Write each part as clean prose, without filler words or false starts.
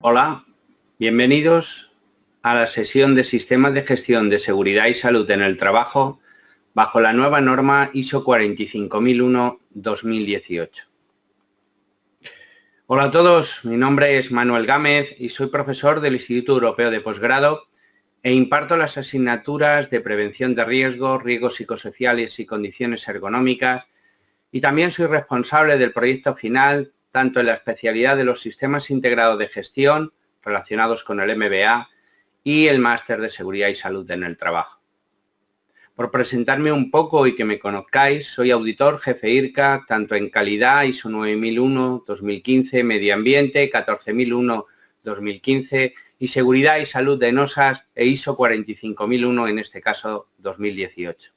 Hola, bienvenidos a la sesión de Sistemas de Gestión de Seguridad y Salud en el Trabajo bajo la nueva norma ISO 45001-2018. Hola a todos, mi nombre es Manuel Gámez y soy profesor del Instituto Europeo de Posgrado e imparto las asignaturas de Prevención de Riesgos, Riesgos Psicosociales y Condiciones Ergonómicas, y también soy responsable del proyecto final tanto en la especialidad de los Sistemas Integrados de Gestión relacionados con el MBA y el Máster de Seguridad y Salud en el Trabajo. Por presentarme un poco y que me conozcáis, soy auditor jefe IRCA, tanto en calidad ISO 9001-2015, medio ambiente 14001-2015 y seguridad y salud de NOSAS e ISO 45001, en este caso 2018.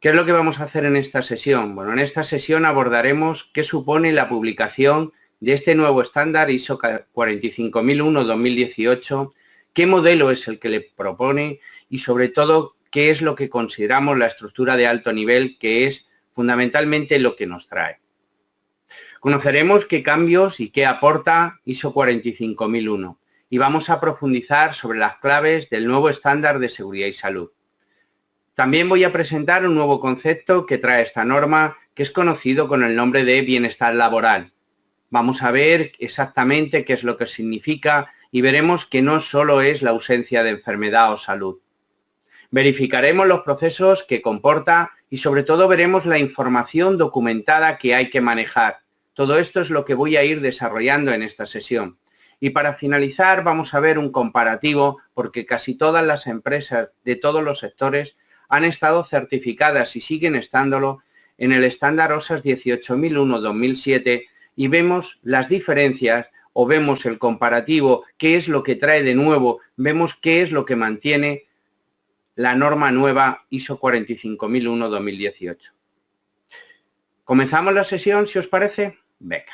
¿Qué es lo que vamos a hacer en esta sesión? Bueno, en esta sesión abordaremos qué supone la publicación de este nuevo estándar ISO 45001-2018, qué modelo es el que le propone y, sobre todo, qué es lo que consideramos la estructura de alto nivel, que es fundamentalmente lo que nos trae. Conoceremos qué cambios y qué aporta ISO 45001 y vamos a profundizar sobre las claves del nuevo estándar de seguridad y salud. También voy a presentar un nuevo concepto que trae esta norma, que es conocido con el nombre de bienestar laboral. Vamos a ver exactamente qué es lo que significa y veremos que no solo es la ausencia de enfermedad o salud. Verificaremos los procesos que comporta y, sobre todo, veremos la información documentada que hay que manejar. Todo esto es lo que voy a ir desarrollando en esta sesión. Y para finalizar vamos a ver un comparativo, porque casi todas las empresas de todos los sectores han estado certificadas y siguen estándolo en el estándar OSAS 18001-2007 y vemos las diferencias o vemos el comparativo, qué es lo que trae de nuevo, vemos qué es lo que mantiene la norma nueva ISO 45001-2018. ¿Comenzamos la sesión, si os parece? Venga.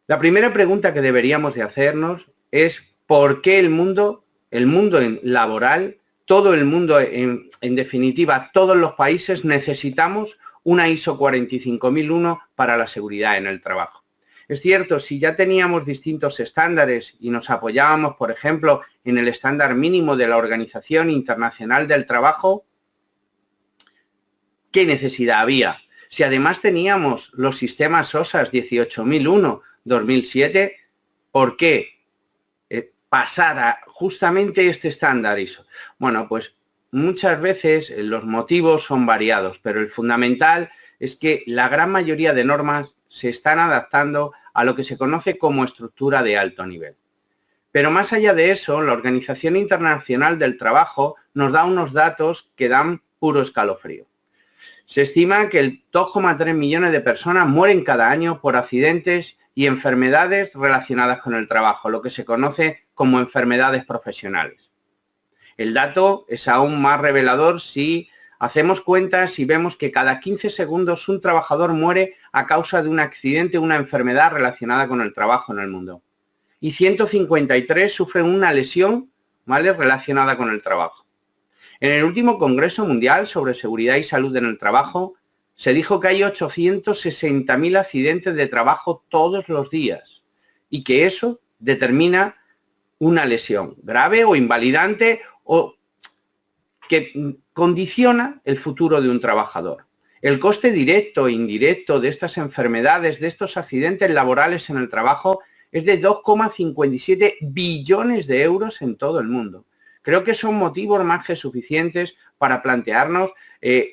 La primera pregunta que deberíamos de hacernos es ¿por qué el mundo laboral, todo el mundo, en definitiva, todos los países necesitamos una ISO 45001 para la seguridad en el trabajo? Es cierto, si ya teníamos distintos estándares y nos apoyábamos, por ejemplo, en el estándar mínimo de la Organización Internacional del Trabajo, ¿qué necesidad había? Si además teníamos los sistemas OSAS 18001-2007, ¿por qué pasar a justamente este estándar ISO? Bueno, pues muchas veces los motivos son variados, pero el fundamental es que la gran mayoría de normas se están adaptando a lo que se conoce como estructura de alto nivel. Pero más allá de eso, la Organización Internacional del Trabajo nos da unos datos que dan puro escalofrío. Se estima que el 2,3 millones de personas mueren cada año por accidentes y enfermedades relacionadas con el trabajo, lo que se conoce como enfermedades profesionales. El dato es aún más revelador si hacemos cuentas y vemos que cada 15 segundos un trabajador muere a causa de un accidente o una enfermedad relacionada con el trabajo en el mundo. Y 153 sufren una lesión, ¿vale?, relacionada con el trabajo. En el último Congreso Mundial sobre Seguridad y Salud en el Trabajo se dijo que hay 860.000 accidentes de trabajo todos los días y que eso determina una lesión grave o invalidante o que condiciona el futuro de un trabajador. El coste directo e indirecto de estas enfermedades, de estos accidentes laborales en el trabajo, es de 2,57 billones de euros en todo el mundo. Creo que son motivos más que suficientes para plantearnos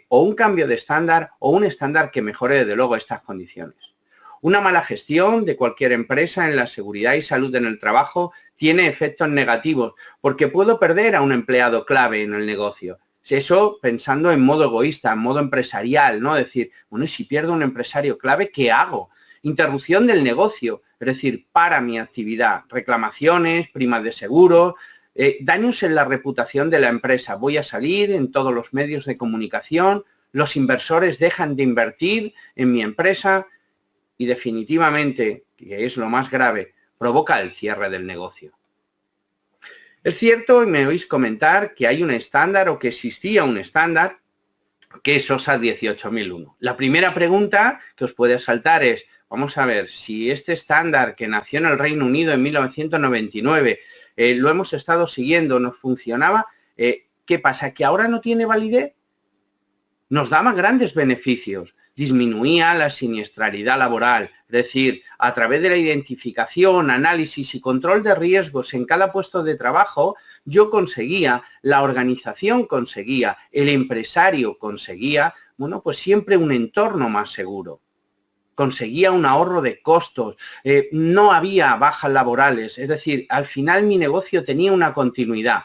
o un cambio de estándar o un estándar que mejore, desde luego, estas condiciones. Una mala gestión de cualquier empresa en la seguridad y salud en el trabajo tiene efectos negativos porque puedo perder a un empleado clave en el negocio. Eso pensando en modo egoísta, en modo empresarial, ¿no? Decir, bueno, y si pierdo un empresario clave, ¿qué hago? Interrupción del negocio, es decir, para mi actividad, reclamaciones, primas de seguro, daños en la reputación de la empresa. Voy a salir en todos los medios de comunicación, los inversores dejan de invertir en mi empresa y definitivamente, que es lo más grave, provoca el cierre del negocio. Es cierto, y me oís comentar, que hay un estándar o que existía un estándar que es OSAS 18001. La primera pregunta que os puede saltar es, vamos a ver, si este estándar que nació en el Reino Unido en 1999 lo hemos estado siguiendo, nos funcionaba, ¿qué pasa? ¿Que ahora no tiene validez? Nos daba grandes beneficios, disminuía la siniestralidad laboral, es decir, a través de la identificación, análisis y control de riesgos en cada puesto de trabajo, yo conseguía, la organización conseguía, el empresario conseguía, bueno, pues siempre un entorno más seguro. Conseguía un ahorro de costos, no había bajas laborales, es decir, al final mi negocio tenía una continuidad.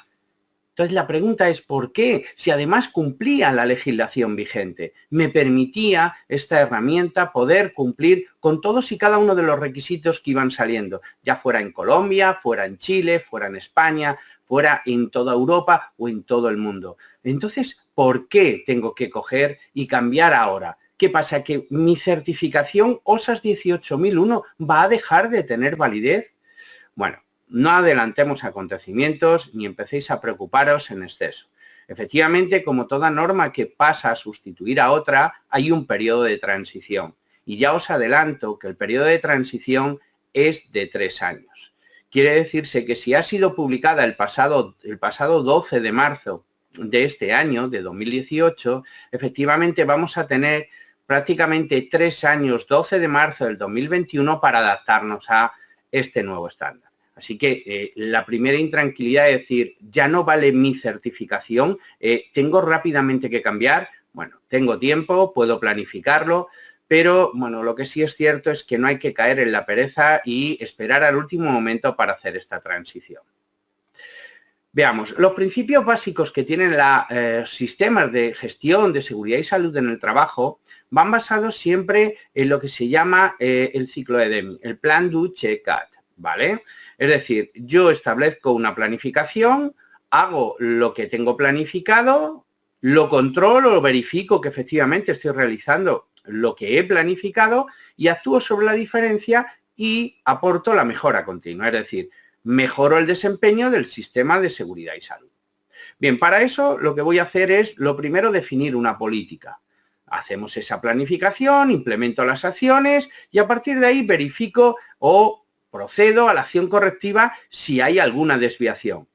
Entonces la pregunta es ¿por qué? Si además cumplía la legislación vigente, me permitía esta herramienta poder cumplir con todos y cada uno de los requisitos que iban saliendo, ya fuera en Colombia, fuera en Chile, fuera en España, fuera en toda Europa o en todo el mundo. Entonces, ¿por qué tengo que coger y cambiar ahora? ¿Qué pasa? ¿Que mi certificación OSAS 18001 va a dejar de tener validez? Bueno, no adelantemos acontecimientos ni empecéis a preocuparos en exceso. Efectivamente, como toda norma que pasa a sustituir a otra, hay un periodo de transición. Y ya os adelanto que el periodo de transición es de 3 años. Quiere decirse que si ha sido publicada el pasado 12 de marzo de este año, de 2018, efectivamente vamos a tener prácticamente 3 años, 12 de marzo del 2021, para adaptarnos a este nuevo estándar. Así que la primera intranquilidad es decir, ya no vale mi certificación, tengo rápidamente que cambiar. Bueno, tengo tiempo, puedo planificarlo, pero bueno, lo que sí es cierto es que no hay que caer en la pereza y esperar al último momento para hacer esta transición. Veamos, los principios básicos que tienen los sistemas de gestión de seguridad y salud en el trabajo van basados siempre en lo que se llama el ciclo de Deming, el Plan, Do, Check, Act, ¿vale? Es decir, yo establezco una planificación, hago lo que tengo planificado, lo controlo, lo verifico que efectivamente estoy realizando lo que he planificado y actúo sobre la diferencia y aporto la mejora continua, es decir, mejoro el desempeño del sistema de seguridad y salud. Bien, para eso lo que voy a hacer es, lo primero, definir una política. Hacemos esa planificación, implemento las acciones y a partir de ahí verifico o procedo a la acción correctiva si hay alguna desviación.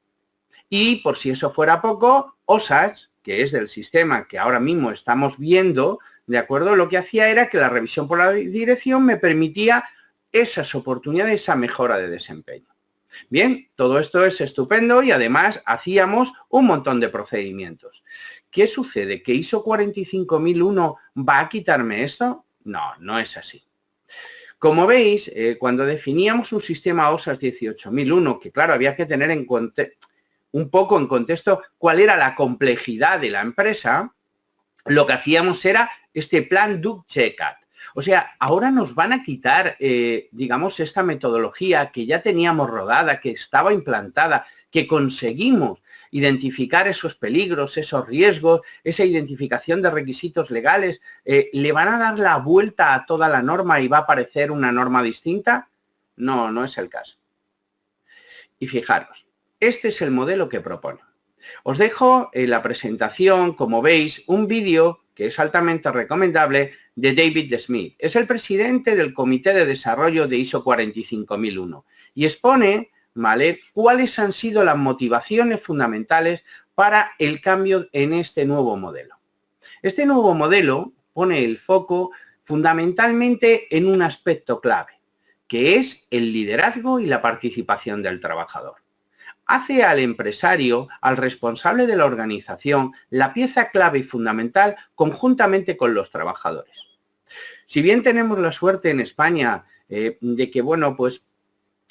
Y por si eso fuera poco, OSAS, que es del sistema que ahora mismo estamos viendo, ¿de acuerdo? Lo que hacía era que la revisión por la dirección me permitía esas oportunidades, esa mejora de desempeño. Bien, todo esto es estupendo y además hacíamos un montón de procedimientos. ¿Qué sucede? ¿Que ISO 45001 va a quitarme esto? No, no es así. Como veis, cuando definíamos un sistema OSAS 18001, que claro, había que tener un poco en contexto cuál era la complejidad de la empresa, lo que hacíamos era este plan Do, Check, Act. O sea, ahora nos van a quitar, digamos, esta metodología que ya teníamos rodada, que estaba implantada, que conseguimos identificar esos peligros, esos riesgos, esa identificación de requisitos legales, ¿le van a dar la vuelta a toda la norma y va a aparecer una norma distinta? No, no es el caso. Y fijaros, este es el modelo que propone. Os dejo en la presentación, como veis, un vídeo que es altamente recomendable de David Smith. Es el presidente del Comité de Desarrollo de ISO 45001 y expone, ¿vale?, cuáles han sido las motivaciones fundamentales para el cambio en este nuevo modelo. Este nuevo modelo pone el foco fundamentalmente en un aspecto clave, que es el liderazgo y la participación del trabajador. Hace al empresario, al responsable de la organización, la pieza clave y fundamental conjuntamente con los trabajadores. Si bien tenemos la suerte en España de que, bueno, pues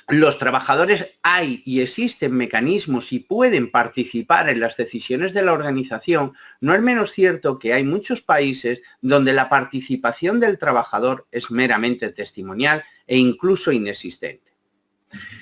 los trabajadores hay y existen mecanismos y pueden participar en las decisiones de la organización, no es menos cierto que hay muchos países donde la participación del trabajador es meramente testimonial e incluso inexistente.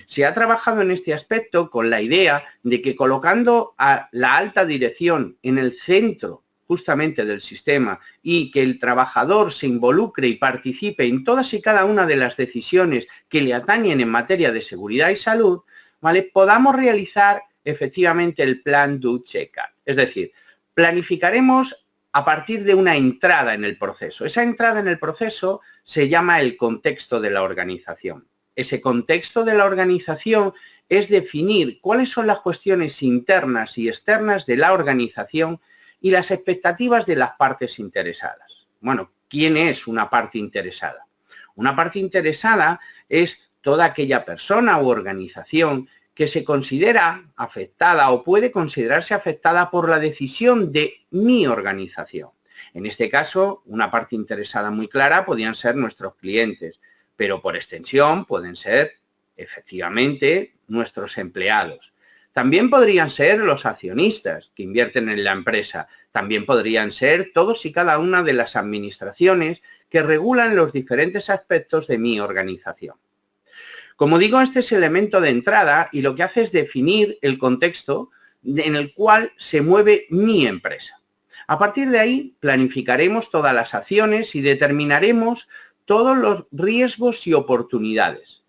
Se ha trabajado en este aspecto con la idea de que colocando a la alta dirección en el centro justamente del sistema y que el trabajador se involucre y participe en todas y cada una de las decisiones que le atañen en materia de seguridad y salud, ¿vale?, podamos realizar efectivamente el plan Do, Check, Act. Es decir, planificaremos a partir de una entrada en el proceso. Esa entrada en el proceso se llama el contexto de la organización. Ese contexto de la organización es definir cuáles son las cuestiones internas y externas de la organización y las expectativas de las partes interesadas. Bueno, ¿quién es una parte interesada? Una parte interesada es toda aquella persona u organización que se considera afectada o puede considerarse afectada por la decisión de mi organización. En este caso, una parte interesada muy clara podrían ser nuestros clientes, pero por extensión pueden ser, efectivamente, nuestros empleados. También podrían ser los accionistas que invierten en la empresa. También podrían ser todos y cada una de las administraciones que regulan los diferentes aspectos de mi organización. Como digo, este es el elemento de entrada y lo que hace es definir el contexto en el cual se mueve mi empresa. A partir de ahí, planificaremos todas las acciones y determinaremos todos los riesgos y oportunidades.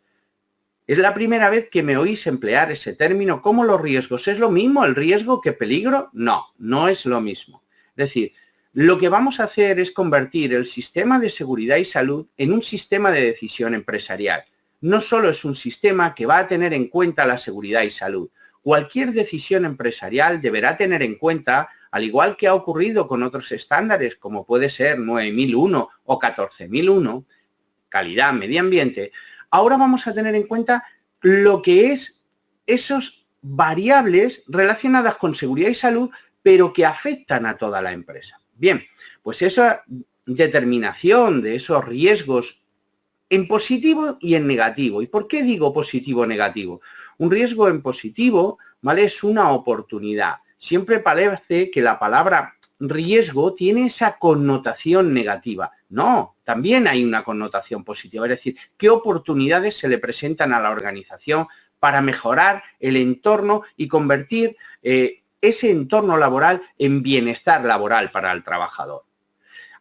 Es la primera vez que me oís emplear ese término. ¿Cómo los riesgos? ¿Es lo mismo el riesgo que peligro? No, no es lo mismo. Es decir, lo que vamos a hacer es convertir el sistema de seguridad y salud en un sistema de decisión empresarial. No solo es un sistema que va a tener en cuenta la seguridad y salud. Cualquier decisión empresarial deberá tener en cuenta, al igual que ha ocurrido con otros estándares, como puede ser 9001 o 14001, calidad, medio ambiente, ahora vamos a tener en cuenta lo que es esos variables relacionadas con seguridad y salud, pero que afectan a toda la empresa. Bien, pues esa determinación de esos riesgos en positivo y en negativo. ¿Y por qué digo positivo o negativo? Un riesgo en positivo, ¿vale? Es una oportunidad. Siempre parece que la palabra riesgo tiene esa connotación negativa. No, también hay una connotación positiva. Es decir, ¿qué oportunidades se le presentan a la organización para mejorar el entorno y convertir ese entorno laboral en bienestar laboral para el trabajador?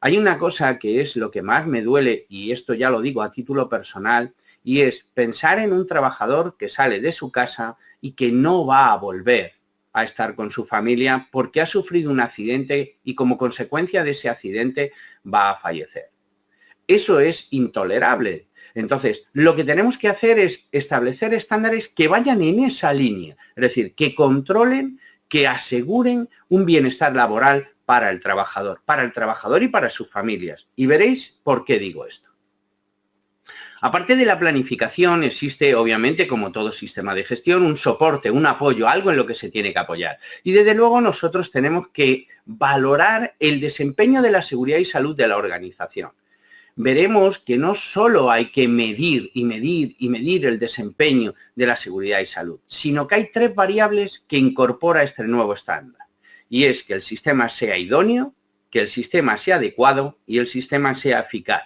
Hay una cosa que es lo que más me duele, y esto ya lo digo a título personal, y es pensar en un trabajador que sale de su casa y que no va a volver a estar con su familia porque ha sufrido un accidente y como consecuencia de ese accidente va a fallecer. Eso es intolerable. Entonces, lo que tenemos que hacer es establecer estándares que vayan en esa línea, es decir, que controlen, que aseguren un bienestar laboral para el trabajador y para sus familias. Y veréis por qué digo esto. Aparte de la planificación, existe, obviamente, como todo sistema de gestión, un soporte, un apoyo, algo en lo que se tiene que apoyar. Y desde luego nosotros tenemos que valorar el desempeño de la seguridad y salud de la organización. Veremos que no solo hay que medir el desempeño de la seguridad y salud, sino que hay 3 variables que incorpora este nuevo estándar. Y es que el sistema sea idóneo, que el sistema sea adecuado y el sistema sea eficaz.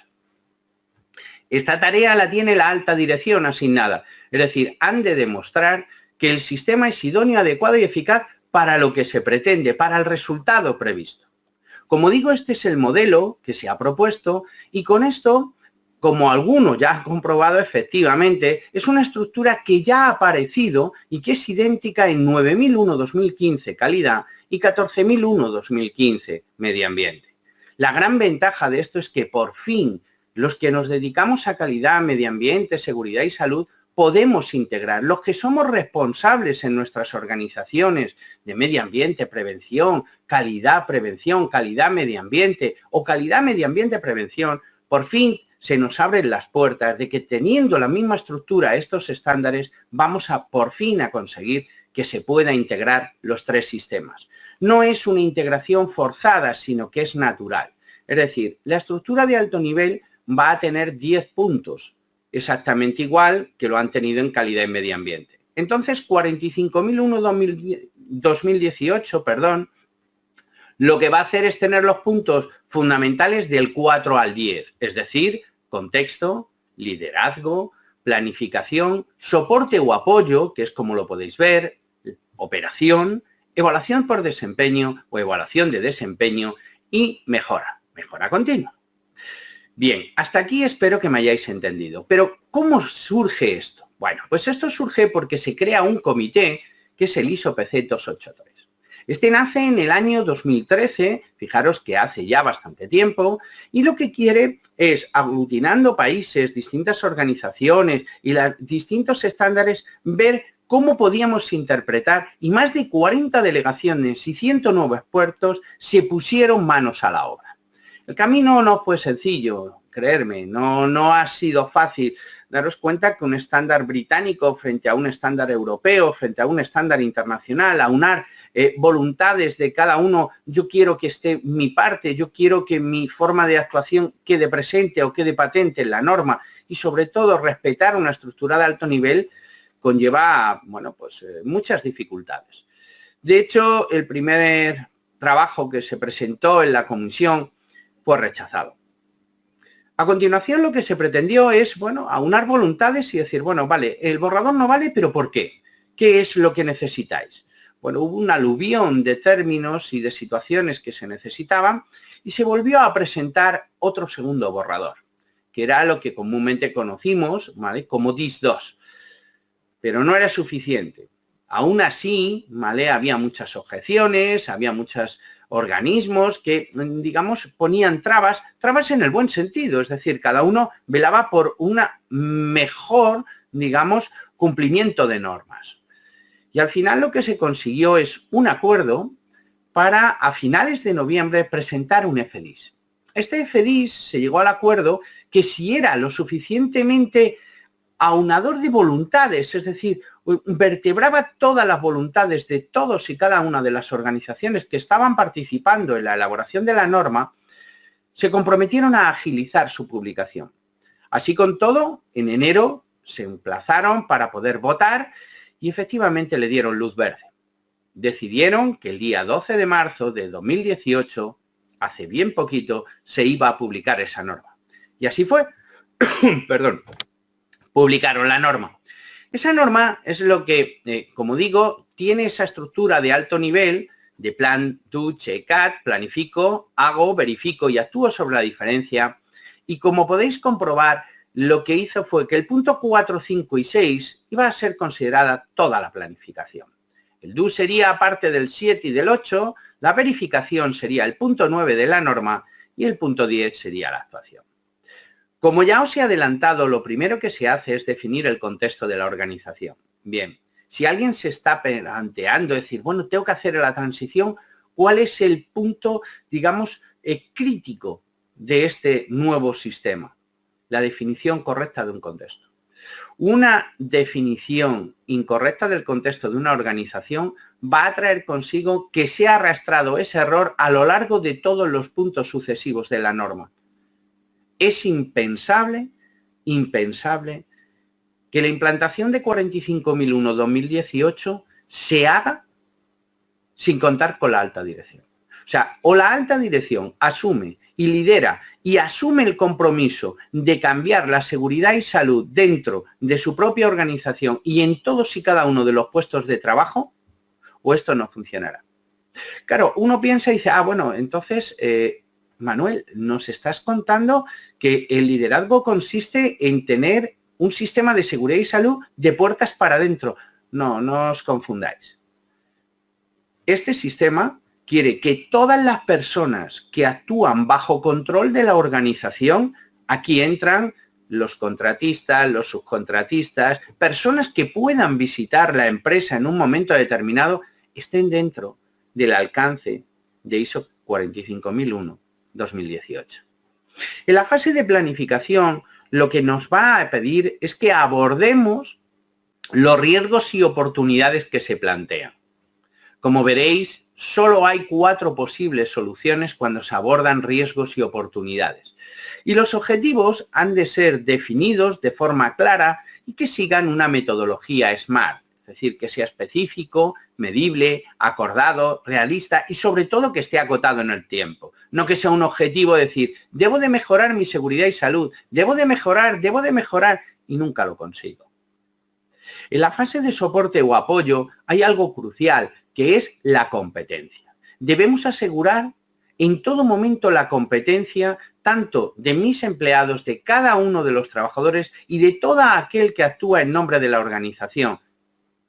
Esta tarea la tiene la alta dirección asignada, es decir, han de demostrar que el sistema es idóneo, adecuado y eficaz para lo que se pretende, para el resultado previsto. Como digo, este es el modelo que se ha propuesto y con esto, como algunos ya han comprobado efectivamente, es una estructura que ya ha aparecido y que es idéntica en 9001-2015 calidad y 14001-2015 medio ambiente. La gran ventaja de esto es que por fin los que nos dedicamos a calidad, medio ambiente, seguridad y salud, podemos integrar. Los que somos responsables en nuestras organizaciones de medio ambiente, prevención, calidad, medio ambiente o calidad, medio ambiente, prevención, por fin se nos abren las puertas de que teniendo la misma estructura, estos estándares, vamos a por fin a conseguir que se pueda integrar los 3 sistemas. No es una integración forzada, sino que es natural. Es decir, la estructura de alto nivel va a tener 10 puntos, exactamente igual que lo han tenido en calidad y medio ambiente. Entonces, 45001-2018, lo que va a hacer es tener los puntos fundamentales del 4 al 10, es decir, contexto, liderazgo, planificación, soporte o apoyo, que es como lo podéis ver, operación, evaluación por desempeño o evaluación de desempeño y mejora continua. Bien, hasta aquí espero que me hayáis entendido. Pero, ¿cómo surge esto? Bueno, pues esto surge porque se crea un comité que es el ISO PC 283. Este nace en el año 2013, fijaros que hace ya bastante tiempo, y lo que quiere es, aglutinando países, distintas organizaciones y distintos estándares, ver cómo podíamos interpretar, y más de 40 delegaciones y 109 expertos se pusieron manos a la obra. El camino no fue sencillo, creerme, no ha sido fácil. Daros cuenta que un estándar británico frente a un estándar europeo, frente a un estándar internacional, aunar voluntades de cada uno, yo quiero que esté mi parte, yo quiero que mi forma de actuación quede presente o quede patente en la norma y sobre todo respetar una estructura de alto nivel, conlleva, bueno, pues muchas dificultades. De hecho, el primer trabajo que se presentó en la comisión fue rechazado. A continuación, lo que se pretendió es, bueno, aunar voluntades y decir, bueno, vale, el borrador no vale, pero ¿por qué? ¿Qué es lo que necesitáis? Bueno, hubo un aluvión de términos y de situaciones que se necesitaban y se volvió a presentar otro segundo borrador, que era lo que comúnmente conocimos, ¿vale?, como DIS-2. Pero no era suficiente. Aún así, ¿vale?, había muchas objeciones, había muchos organismos que, digamos, ponían trabas en el buen sentido, es decir, cada uno velaba por un mejor, digamos, cumplimiento de normas. Y al final lo que se consiguió es un acuerdo para, a finales de noviembre, presentar un FDIS. Este FDIS se llegó al acuerdo que si era lo suficientemente aunador de voluntades, es decir, vertebraba todas las voluntades de todos y cada una de las organizaciones que estaban participando en la elaboración de la norma, se comprometieron a agilizar su publicación. Así con todo, en enero se emplazaron para poder votar y efectivamente le dieron luz verde. Decidieron que el día 12 de marzo de 2018, hace bien poquito, se iba a publicar esa norma. Y así fue. Perdón. Publicaron la norma. Esa norma es lo que, como digo, tiene esa estructura de alto nivel de plan, do, check, add, planifico, hago, verifico y actúo sobre la diferencia. Y como podéis comprobar, lo que hizo fue que el punto 4, 5 y 6 iba a ser considerada toda la planificación. El do sería aparte del 7 y del 8, la verificación sería el punto 9 de la norma y el punto 10 sería la actuación. Como ya os he adelantado, lo primero que se hace es definir el contexto de la organización. Bien, si alguien se está planteando decir, bueno, tengo que hacer la transición, ¿cuál es el punto, digamos, crítico de este nuevo sistema? La definición correcta de un contexto. Una definición incorrecta del contexto de una organización va a traer consigo que se ha arrastrado ese error a lo largo de todos los puntos sucesivos de la norma. Es impensable que la implantación de 45.001-2018 se haga sin contar con la alta dirección. O sea, o la alta dirección asume y lidera y asume el compromiso de cambiar la seguridad y salud dentro de su propia organización y en todos y cada uno de los puestos de trabajo, o esto no funcionará. Claro, uno piensa y dice, bueno, entonces, Manuel, nos estás contando que el liderazgo consiste en tener un sistema de seguridad y salud de puertas para adentro. No, no os confundáis. Este sistema quiere que todas las personas que actúan bajo control de la organización, aquí entran los contratistas, los subcontratistas, personas que puedan visitar la empresa en un momento determinado, estén dentro del alcance de ISO 45001-2018. En la fase de planificación, lo que nos va a pedir es que abordemos los riesgos y oportunidades que se plantean. Como veréis, solo hay 4 posibles soluciones cuando se abordan riesgos y oportunidades. Y los objetivos han de ser definidos de forma clara y que sigan una metodología SMART, es decir, que sea específico, medible, acordado, realista y sobre todo que esté acotado en el tiempo. No que sea un objetivo decir, debo de mejorar mi seguridad y salud, debo de mejorar y nunca lo consigo. En la fase de soporte o apoyo hay algo crucial, que es la competencia. Debemos asegurar en todo momento la competencia tanto de mis empleados, de cada uno de los trabajadores y de todo aquel que actúa en nombre de la organización.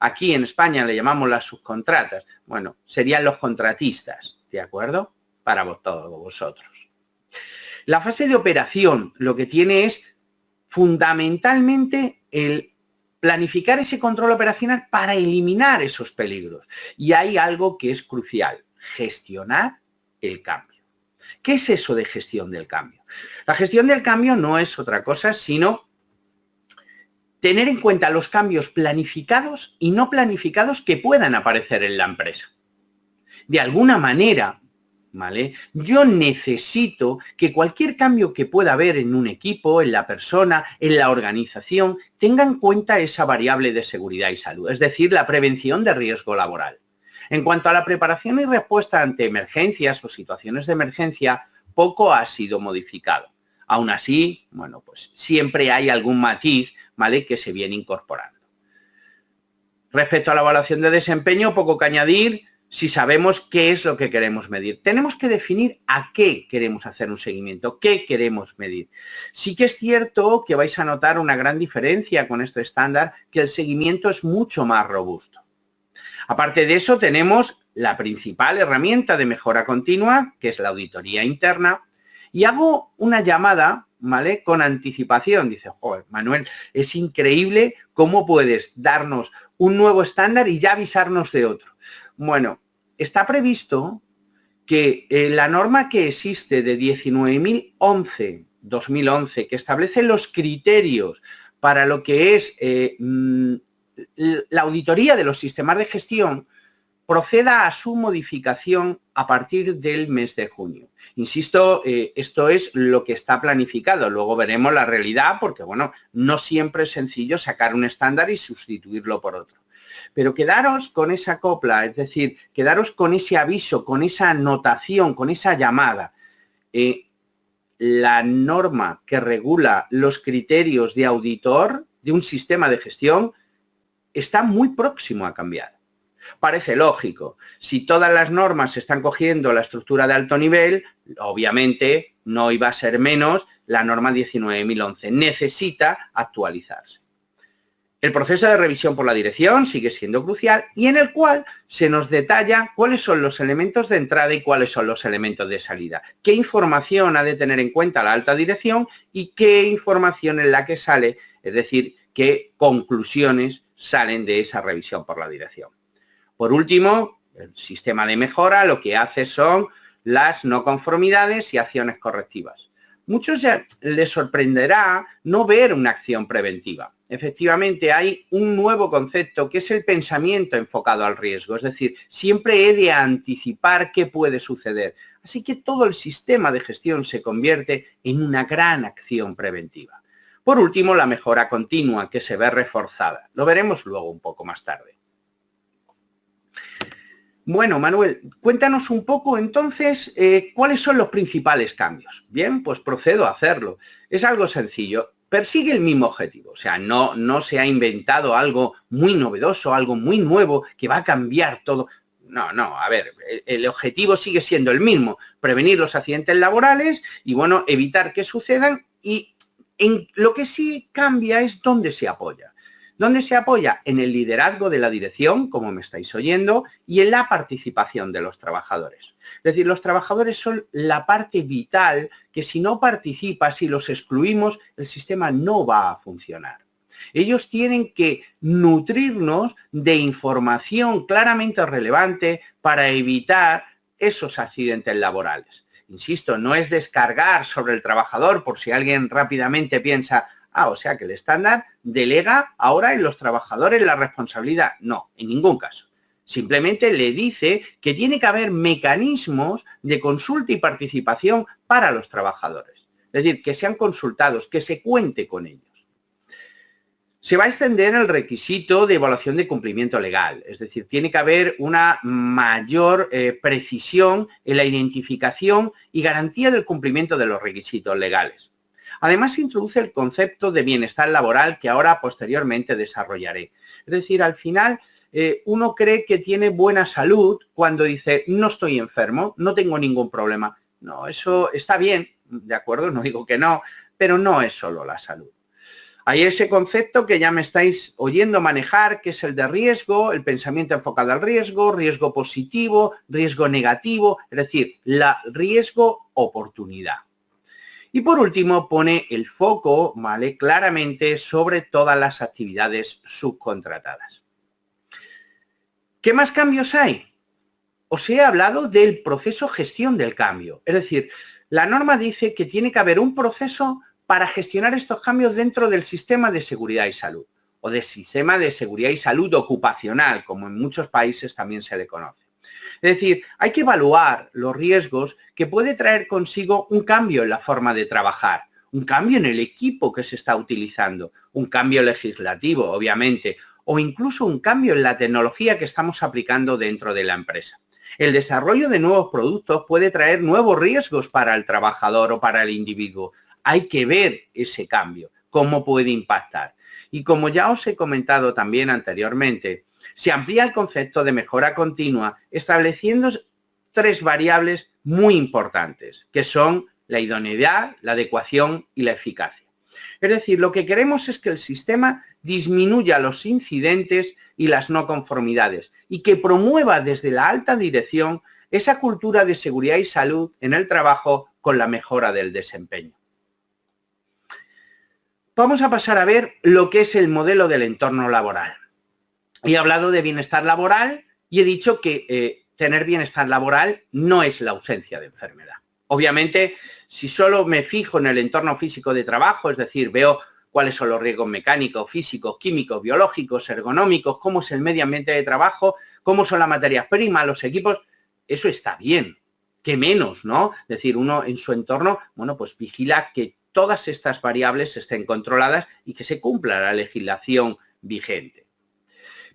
Aquí en España le llamamos las subcontratas. Bueno, serían los contratistas, ¿de acuerdo? Para todos vosotros. La fase de operación lo que tiene es fundamentalmente el planificar ese control operacional para eliminar esos peligros. Y hay algo que es crucial, gestionar el cambio. ¿Qué es eso de gestión del cambio? La gestión del cambio no es otra cosa sino tener en cuenta los cambios planificados y no planificados que puedan aparecer en la empresa. De alguna manera, ¿vale? Yo necesito que cualquier cambio que pueda haber en un equipo, en la persona, en la organización, tenga en cuenta esa variable de seguridad y salud, es decir, la prevención de riesgo laboral. En cuanto a la preparación y respuesta ante emergencias o situaciones de emergencia, poco ha sido modificado. Aún así, bueno, pues siempre hay algún matiz, ¿vale?, que se viene incorporando. Respecto a la evaluación de desempeño, poco que añadir. Si sabemos qué es lo que queremos medir. Tenemos que definir a qué queremos hacer un seguimiento, qué queremos medir. Sí que es cierto que vais a notar una gran diferencia con este estándar, que el seguimiento es mucho más robusto. Aparte de eso, tenemos la principal herramienta de mejora continua, que es la auditoría interna, y hago una llamada, ¿vale?, con anticipación. Dice, joder, Manuel, es increíble cómo puedes darnos un nuevo estándar y ya avisarnos de otro. Bueno, está previsto que la norma que existe de 19.011-2011, que establece los criterios para lo que es la auditoría de los sistemas de gestión, proceda a su modificación a partir del mes de junio. Insisto, esto es lo que está planificado. Luego veremos la realidad porque, bueno, no siempre es sencillo sacar un estándar y sustituirlo por otro. Pero quedaros con esa copla, es decir, quedaros con ese aviso, con esa anotación, con esa llamada. La norma que regula los criterios de auditor de un sistema de gestión está muy próximo a cambiar. Parece lógico. Si todas las normas están cogiendo la estructura de alto nivel, obviamente no iba a ser menos la norma 19.011. Necesita actualizarse. El proceso de revisión por la dirección sigue siendo crucial y en el cual se nos detalla cuáles son los elementos de entrada y cuáles son los elementos de salida. Qué información ha de tener en cuenta la alta dirección y qué información es la que sale, es decir, qué conclusiones salen de esa revisión por la dirección. Por último, el sistema de mejora lo que hace son las no conformidades y acciones correctivas. Muchos ya les sorprenderá no ver una acción preventiva. Efectivamente, hay un nuevo concepto que es el pensamiento enfocado al riesgo. Es decir, siempre he de anticipar qué puede suceder. Así que todo el sistema de gestión se convierte en una gran acción preventiva. Por último, la mejora continua que se ve reforzada. Lo veremos luego un poco más tarde. Bueno, Manuel, cuéntanos un poco entonces cuáles son los principales cambios. Bien, pues procedo a hacerlo. Es algo sencillo. Persigue el mismo objetivo, o sea, no se ha inventado algo muy novedoso, algo muy nuevo que va a cambiar todo. No, a ver, el objetivo sigue siendo el mismo, prevenir los accidentes laborales y, bueno, evitar que sucedan y en lo que sí cambia es dónde se apoya. ¿Dónde se apoya? En el liderazgo de la dirección, como me estáis oyendo, y en la participación de los trabajadores. Es decir, los trabajadores son la parte vital que si no participa, si los excluimos, el sistema no va a funcionar. Ellos tienen que nutrirnos de información claramente relevante para evitar esos accidentes laborales. Insisto, no es descargar sobre el trabajador por si alguien rápidamente piensa, o sea que el estándar delega ahora en los trabajadores la responsabilidad. No, en ningún caso. Simplemente le dice que tiene que haber mecanismos de consulta y participación para los trabajadores. Es decir, que sean consultados, que se cuente con ellos. Se va a extender el requisito de evaluación de cumplimiento legal. Es decir, tiene que haber una mayor precisión en la identificación y garantía del cumplimiento de los requisitos legales. Además, se introduce el concepto de bienestar laboral que ahora posteriormente desarrollaré. Es decir, al final, uno cree que tiene buena salud cuando dice, no estoy enfermo, no tengo ningún problema. No, eso está bien, de acuerdo, no digo que no, pero no es solo la salud. Hay ese concepto que ya me estáis oyendo manejar, que es el de riesgo, el pensamiento enfocado al riesgo, riesgo positivo, riesgo negativo, es decir, la riesgo-oportunidad. Y por último pone el foco, ¿vale?, claramente sobre todas las actividades subcontratadas. ¿Qué más cambios hay? Os he hablado del proceso gestión del cambio. Es decir, la norma dice que tiene que haber un proceso para gestionar estos cambios dentro del sistema de seguridad y salud, o del sistema de seguridad y salud ocupacional, como en muchos países también se le conoce. Es decir, hay que evaluar los riesgos que puede traer consigo un cambio en la forma de trabajar, un cambio en el equipo que se está utilizando, un cambio legislativo, obviamente, o incluso un cambio en la tecnología que estamos aplicando dentro de la empresa. El desarrollo de nuevos productos puede traer nuevos riesgos para el trabajador o para el individuo. Hay que ver ese cambio, cómo puede impactar. Y como ya os he comentado también anteriormente, se amplía el concepto de mejora continua estableciendo 3 variables muy importantes, que son la idoneidad, la adecuación y la eficacia. Es decir, lo que queremos es que el sistema disminuya los incidentes y las no conformidades y que promueva desde la alta dirección esa cultura de seguridad y salud en el trabajo con la mejora del desempeño. Vamos a pasar a ver lo que es el modelo del entorno laboral. He hablado de bienestar laboral y he dicho que tener bienestar laboral no es la ausencia de enfermedad. Obviamente, si solo me fijo en el entorno físico de trabajo, es decir, veo cuáles son los riesgos mecánicos, físicos, químicos, biológicos, ergonómicos, cómo es el medio ambiente de trabajo, cómo son las materias primas, los equipos, eso está bien. ¿Qué menos, no? Es decir, uno en su entorno, bueno, pues vigila que todas estas variables estén controladas y que se cumpla la legislación vigente.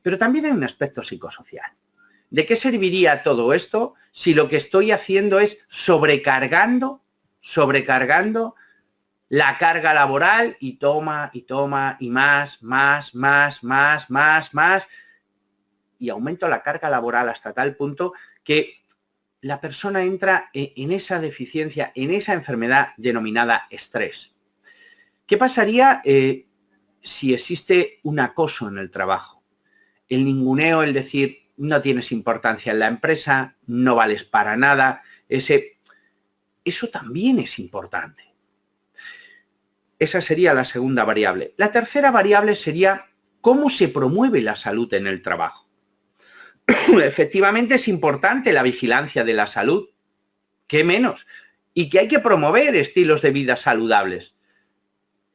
Pero también hay un aspecto psicosocial. ¿De qué serviría todo esto si lo que estoy haciendo es sobrecargando la carga laboral y toma y más, y aumento la carga laboral hasta tal punto que la persona entra en esa deficiencia, en esa enfermedad denominada estrés? ¿Qué pasaría si existe un acoso en el trabajo? El ninguneo, el decir, no tienes importancia en la empresa, no vales para nada, eso también es importante. Esa sería la segunda variable. La tercera variable sería cómo se promueve la salud en el trabajo. Efectivamente es importante la vigilancia de la salud, ¿qué menos? Y que hay que promover estilos de vida saludables.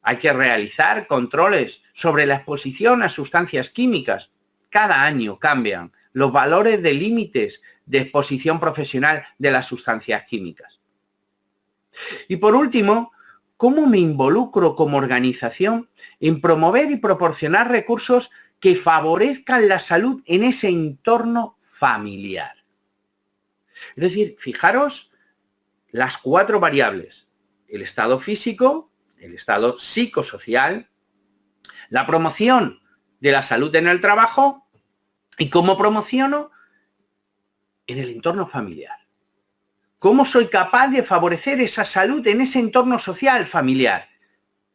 Hay que realizar controles sobre la exposición a sustancias químicas. Cada año cambian los valores de límites de exposición profesional de las sustancias químicas. Y por último, ¿cómo me involucro como organización en promover y proporcionar recursos que favorezcan la salud en ese entorno familiar? Es decir, fijaros las 4 variables: el estado físico, el estado psicosocial, la promoción de la salud en el trabajo y cómo promociono en el entorno familiar. ¿Cómo soy capaz de favorecer esa salud en ese entorno social familiar?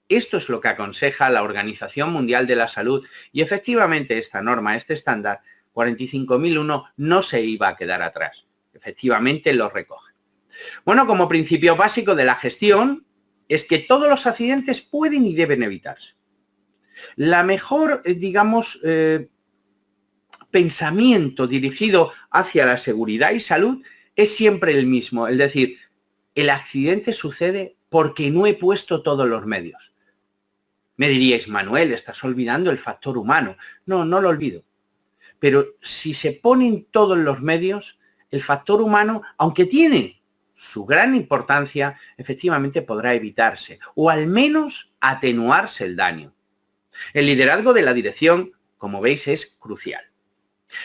Esto es lo que aconseja la Organización Mundial de la Salud y efectivamente esta norma, este estándar 45001 no se iba a quedar atrás. Efectivamente lo recoge. Bueno, como principio básico de la gestión es que todos los accidentes pueden y deben evitarse. La mejor, pensamiento dirigido hacia la seguridad y salud es siempre el mismo, es decir, el accidente sucede porque no he puesto todos los medios. Me diríais, Manuel, estás olvidando el factor humano. No, no lo olvido. Pero si se ponen todos los medios, el factor humano, aunque tiene su gran importancia, efectivamente podrá evitarse o al menos atenuarse el daño. El liderazgo de la dirección, como veis, es crucial.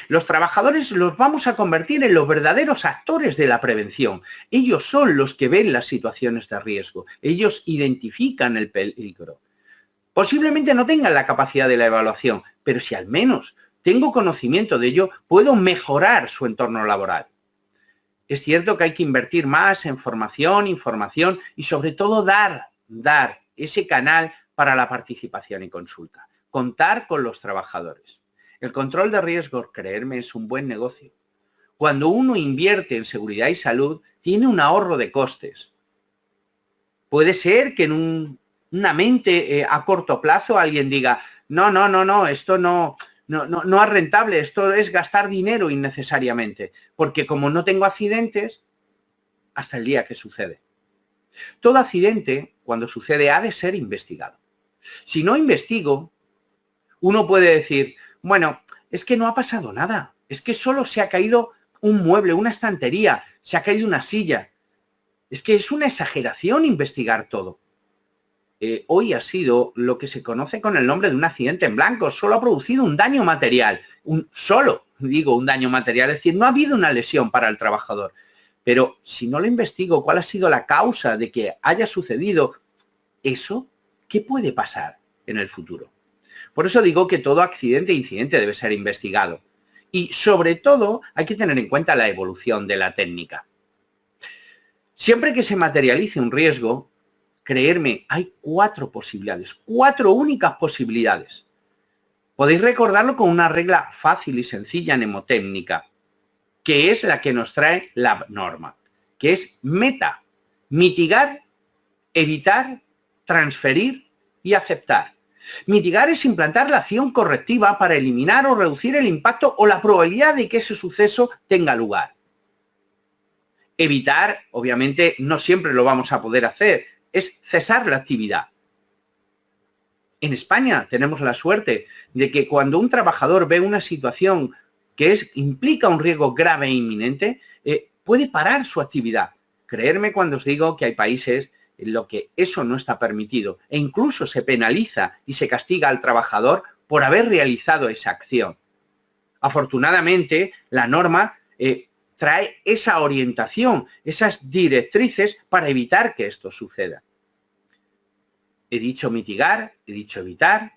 Los trabajadores los vamos a convertir en los verdaderos actores de la prevención. Ellos son los que ven las situaciones de riesgo. Ellos identifican el peligro. Posiblemente no tengan la capacidad de la evaluación, pero si al menos tengo conocimiento de ello, puedo mejorar su entorno laboral. Es cierto que hay que invertir más en formación, información y sobre todo dar ese canal para la participación y consulta. Contar con los trabajadores. El control de riesgos, creerme, es un buen negocio. Cuando uno invierte en seguridad y salud, tiene un ahorro de costes. Puede ser que en una mente a corto plazo alguien diga, no, esto no es rentable, esto es gastar dinero innecesariamente, porque como no tengo accidentes, hasta el día que sucede. Todo accidente, cuando sucede, ha de ser investigado. Si no investigo, uno puede decir, bueno, es que no ha pasado nada, es que solo se ha caído un mueble, una estantería, se ha caído una silla. Es que es una exageración investigar todo. Hoy ha sido lo que se conoce con el nombre de un accidente en blanco. Solo ha producido un daño material. Un daño material. Es decir, no ha habido una lesión para el trabajador. Pero si no lo investigo, ¿cuál ha sido la causa de que haya sucedido eso? ¿Qué puede pasar en el futuro? Por eso digo que todo accidente e incidente debe ser investigado. Y sobre todo hay que tener en cuenta la evolución de la técnica. Siempre que se materialice un riesgo, creerme, hay 4 posibilidades, 4 únicas posibilidades. Podéis recordarlo con una regla fácil y sencilla mnemotécnica, que es la que nos trae la norma, que es meta, mitigar, evitar, transferir y aceptar. Mitigar es implantar la acción correctiva para eliminar o reducir el impacto o la probabilidad de que ese suceso tenga lugar. Evitar, obviamente, no siempre lo vamos a poder hacer, es cesar la actividad. En España tenemos la suerte de que cuando un trabajador ve una situación que implica un riesgo grave e inminente, puede parar su actividad. Creerme cuando os digo que hay países en los que eso no está permitido e incluso se penaliza y se castiga al trabajador por haber realizado esa acción. Afortunadamente, la norma trae esa orientación, esas directrices para evitar que esto suceda. He dicho mitigar, he dicho evitar,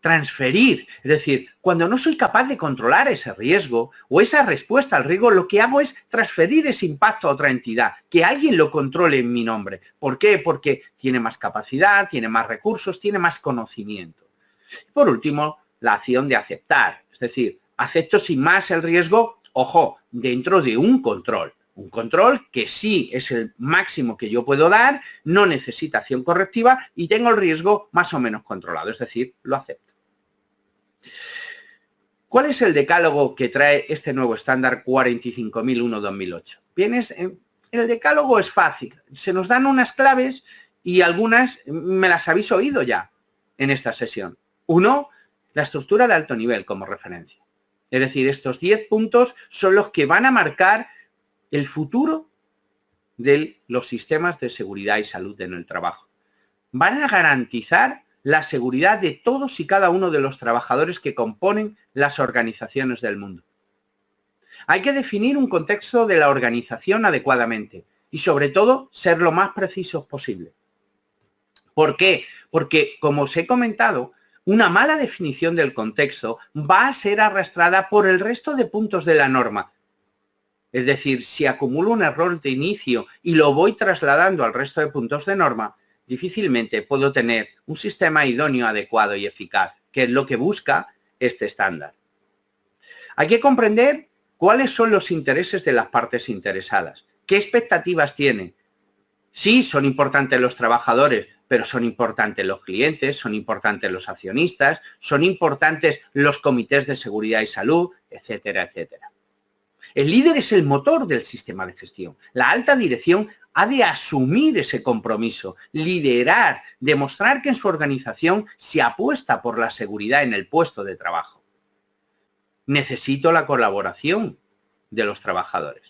transferir. Es decir, cuando no soy capaz de controlar ese riesgo o esa respuesta al riesgo, lo que hago es transferir ese impacto a otra entidad, que alguien lo controle en mi nombre. ¿Por qué? Porque tiene más capacidad, tiene más recursos, tiene más conocimiento. Por último, la acción de aceptar. Es decir, acepto sin más el riesgo, ojo, dentro de un control. Un control que sí es el máximo que yo puedo dar, no necesita acción correctiva y tengo el riesgo más o menos controlado, es decir, lo acepto. ¿Cuál es el decálogo que trae este nuevo estándar 45001-2008? Bien, el decálogo es fácil. Se nos dan unas claves y algunas me las habéis oído ya en esta sesión. 1, la estructura de alto nivel como referencia. Es decir, estos 10 puntos son los que van a marcar el futuro de los sistemas de seguridad y salud en el trabajo. Van a garantizar la seguridad de todos y cada uno de los trabajadores que componen las organizaciones del mundo. Hay que definir un contexto de la organización adecuadamente y, sobre todo, ser lo más precisos posible. ¿Por qué? Porque, como os he comentado, una mala definición del contexto va a ser arrastrada por el resto de puntos de la norma. Es decir, si acumulo un error de inicio y lo voy trasladando al resto de puntos de norma, difícilmente puedo tener un sistema idóneo, adecuado y eficaz, que es lo que busca este estándar. Hay que comprender cuáles son los intereses de las partes interesadas, qué expectativas tienen. Sí, son importantes los trabajadores, pero son importantes los clientes, son importantes los accionistas, son importantes los comités de seguridad y salud, etcétera, etcétera. El líder es el motor del sistema de gestión. La alta dirección ha de asumir ese compromiso, liderar, demostrar que en su organización se apuesta por la seguridad en el puesto de trabajo. Necesito la colaboración de los trabajadores.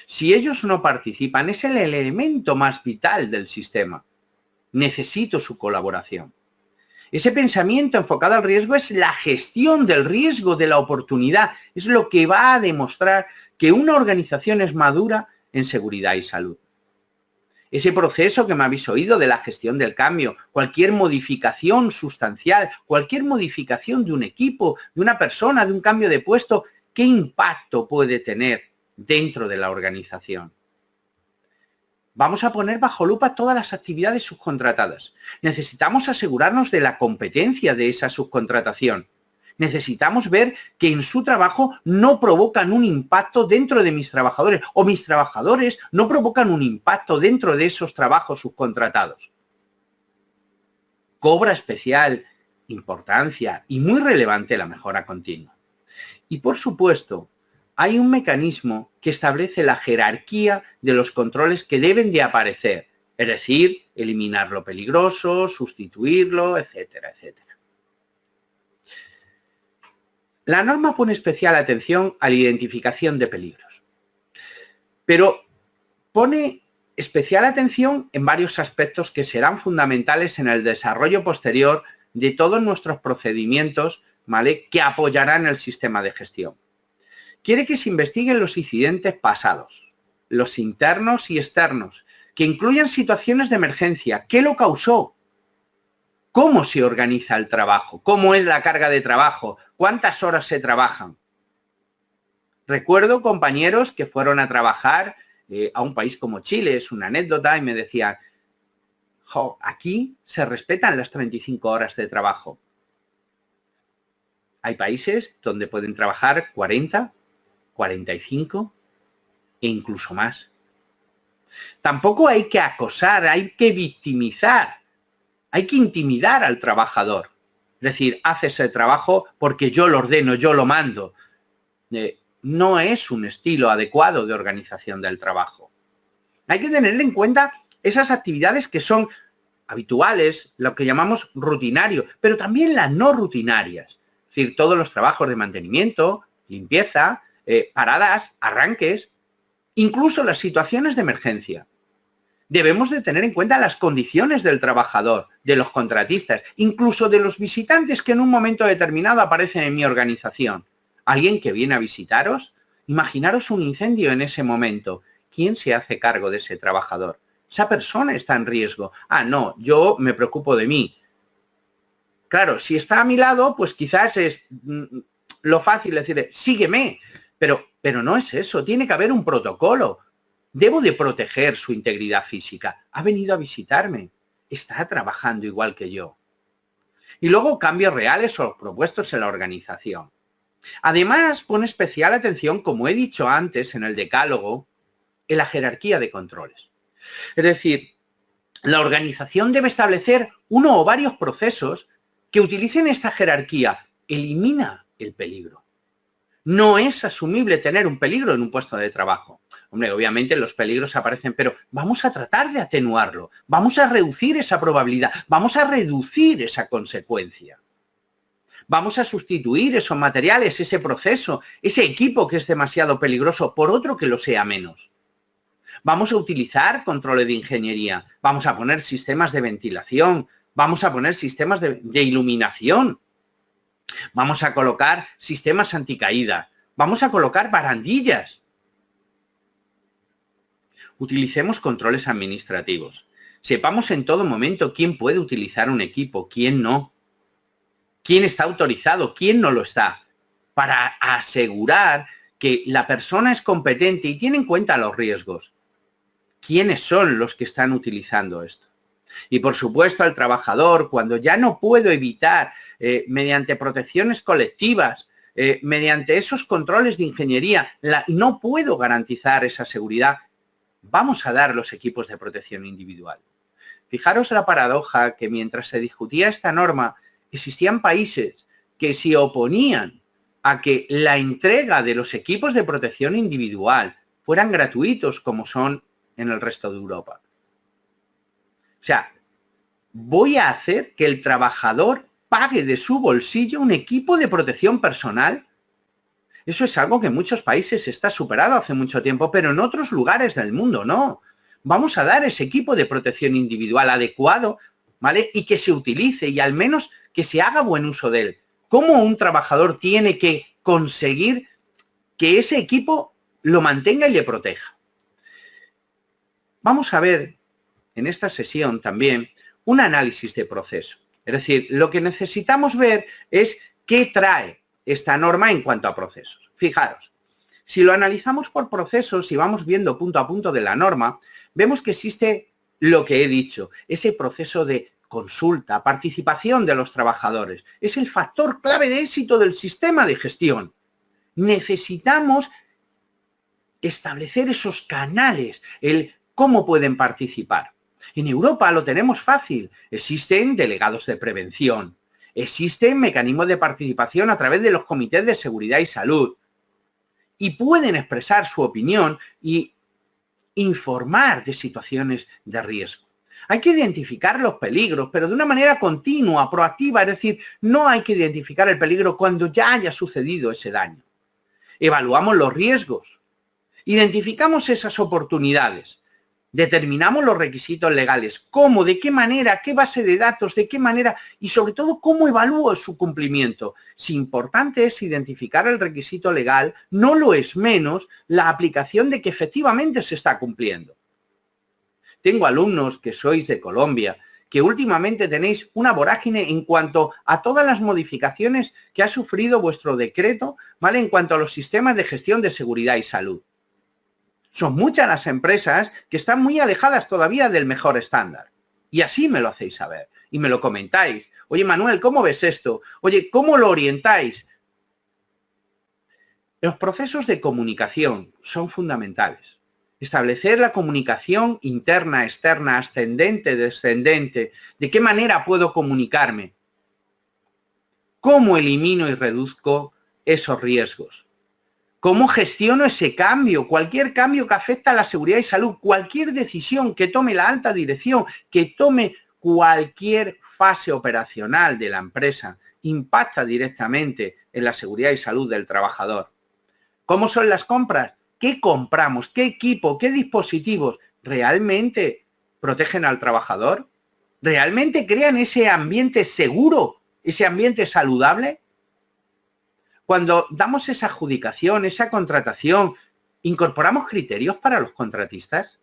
Si ellos no participan, es el elemento más vital del sistema. Necesito su colaboración. Ese pensamiento enfocado al riesgo es la gestión del riesgo, de la oportunidad. Es lo que va a demostrar que una organización es madura en seguridad y salud. Ese proceso que me habéis oído de la gestión del cambio, cualquier modificación sustancial, cualquier modificación de un equipo, de una persona, de un cambio de puesto, ¿qué impacto puede tener dentro de la organización? Vamos a poner bajo lupa todas las actividades subcontratadas. Necesitamos asegurarnos de la competencia de esa subcontratación. Necesitamos ver que en su trabajo no provocan un impacto dentro de mis trabajadores o mis trabajadores no provocan un impacto dentro de esos trabajos subcontratados. Cobra especial importancia y muy relevante la mejora continua. Y por supuesto, hay un mecanismo que establece la jerarquía de los controles que deben de aparecer, es decir, eliminar lo peligroso, sustituirlo, etcétera, etcétera. La norma pone especial atención a la identificación de peligros, pero pone especial atención en varios aspectos que serán fundamentales en el desarrollo posterior de todos nuestros procedimientos, ¿vale?, que apoyarán el sistema de gestión. Quiere que se investiguen los incidentes pasados, los internos y externos, que incluyan situaciones de emergencia. ¿Qué lo causó? ¿Cómo se organiza el trabajo? ¿Cómo es la carga de trabajo? ¿Cuántas horas se trabajan? Recuerdo compañeros que fueron a trabajar a un país como Chile, es una anécdota, y me decían, jo, aquí se respetan las 35 horas de trabajo. Hay países donde pueden trabajar 40, 45 e incluso más. Tampoco hay que acosar, hay que victimizar, hay que intimidar al trabajador. Es decir, hace ese trabajo porque yo lo ordeno, yo lo mando. No es un estilo adecuado de organización del trabajo. Hay que tener en cuenta esas actividades que son habituales, lo que llamamos rutinario, pero también las no rutinarias. Es decir, todos los trabajos de mantenimiento, limpieza, paradas, arranques, incluso las situaciones de emergencia. Debemos de tener en cuenta las condiciones del trabajador, de los contratistas, incluso de los visitantes que en un momento determinado aparecen en mi organización. ¿Alguien que viene a visitaros? Imaginaros un incendio en ese momento. ¿Quién se hace cargo de ese trabajador? Esa persona está en riesgo. Ah, no, yo me preocupo de mí. Claro, si está a mi lado, pues quizás es lo fácil decirle, sígueme. Pero no es eso, tiene que haber un protocolo. Debo de proteger su integridad física. Ha venido a visitarme. Está trabajando igual que yo. Y luego cambios reales o propuestos en la organización. Además, pone especial atención, como he dicho antes en el decálogo, en la jerarquía de controles. Es decir, la organización debe establecer uno o varios procesos que utilicen esta jerarquía. Elimina el peligro. No es asumible tener un peligro en un puesto de trabajo. Hombre, obviamente los peligros aparecen, pero vamos a tratar de atenuarlo. Vamos a reducir esa probabilidad. Vamos a reducir esa consecuencia. Vamos a sustituir esos materiales, ese proceso, ese equipo que es demasiado peligroso por otro que lo sea menos. Vamos a utilizar controles de ingeniería. Vamos a poner sistemas de ventilación. Vamos a poner sistemas de iluminación. Vamos a colocar sistemas anticaída. Vamos a colocar barandillas. Utilicemos controles administrativos. Sepamos en todo momento quién puede utilizar un equipo, quién no. Quién está autorizado, quién no lo está. Para asegurar que la persona es competente y tiene en cuenta los riesgos. ¿Quiénes son los que están utilizando esto? Y por supuesto al trabajador, cuando ya no puedo evitar mediante protecciones colectivas, mediante esos controles de ingeniería, no puedo garantizar esa seguridad, vamos a dar los equipos de protección individual. Fijaros la paradoja que mientras se discutía esta norma, existían países que se oponían a que la entrega de los equipos de protección individual fueran gratuitos como son en el resto de Europa. O sea, voy a hacer que el trabajador pague de su bolsillo un equipo de protección personal. Eso es algo que en muchos países está superado hace mucho tiempo, pero en otros lugares del mundo no. Vamos a dar ese equipo de protección individual adecuado, ¿vale? Y que se utilice y al menos que se haga buen uso de él. ¿Cómo un trabajador tiene que conseguir que ese equipo lo mantenga y le proteja? Vamos a ver en esta sesión también un análisis de proceso. Es decir, lo que necesitamos ver es qué trae esta norma en cuanto a procesos. Fijaros, si lo analizamos por procesos y vamos viendo punto a punto de la norma, vemos que existe lo que he dicho, ese proceso de consulta, participación de los trabajadores. Es el factor clave de éxito del sistema de gestión. Necesitamos establecer esos canales, el cómo pueden participar. En Europa lo tenemos fácil. Existen delegados de prevención, existen mecanismos de participación a través de los comités de seguridad y salud y pueden expresar su opinión y informar de situaciones de riesgo. Hay que identificar los peligros, pero de una manera continua, proactiva, es decir, no hay que identificar el peligro cuando ya haya sucedido ese daño. Evaluamos los riesgos, identificamos esas oportunidades, determinamos los requisitos legales, cómo, de qué manera, qué base de datos, de qué manera y sobre todo cómo evalúo su cumplimiento. Si importante es identificar el requisito legal, no lo es menos la aplicación de que efectivamente se está cumpliendo. Tengo alumnos que sois de Colombia, que últimamente tenéis una vorágine en cuanto a todas las modificaciones que ha sufrido vuestro decreto, ¿vale? En cuanto a los sistemas de gestión de seguridad y salud. Son muchas las empresas que están muy alejadas todavía del mejor estándar. Y así me lo hacéis saber y me lo comentáis. Oye, Manuel, ¿cómo ves esto? Oye, ¿cómo lo orientáis? Los procesos de comunicación son fundamentales. Establecer la comunicación interna, externa, ascendente, descendente. ¿De qué manera puedo comunicarme? ¿Cómo elimino y reduzco esos riesgos? ¿Cómo gestiono ese cambio? Cualquier cambio que afecta a la seguridad y salud, cualquier decisión que tome la alta dirección, que tome cualquier fase operacional de la empresa, impacta directamente en la seguridad y salud del trabajador. ¿Cómo son las compras? ¿Qué compramos? ¿Qué equipo? ¿Qué dispositivos? ¿Realmente protegen al trabajador? ¿Realmente crean ese ambiente seguro? ¿Ese ambiente saludable? Cuando damos esa adjudicación, esa contratación, ¿incorporamos criterios para los contratistas?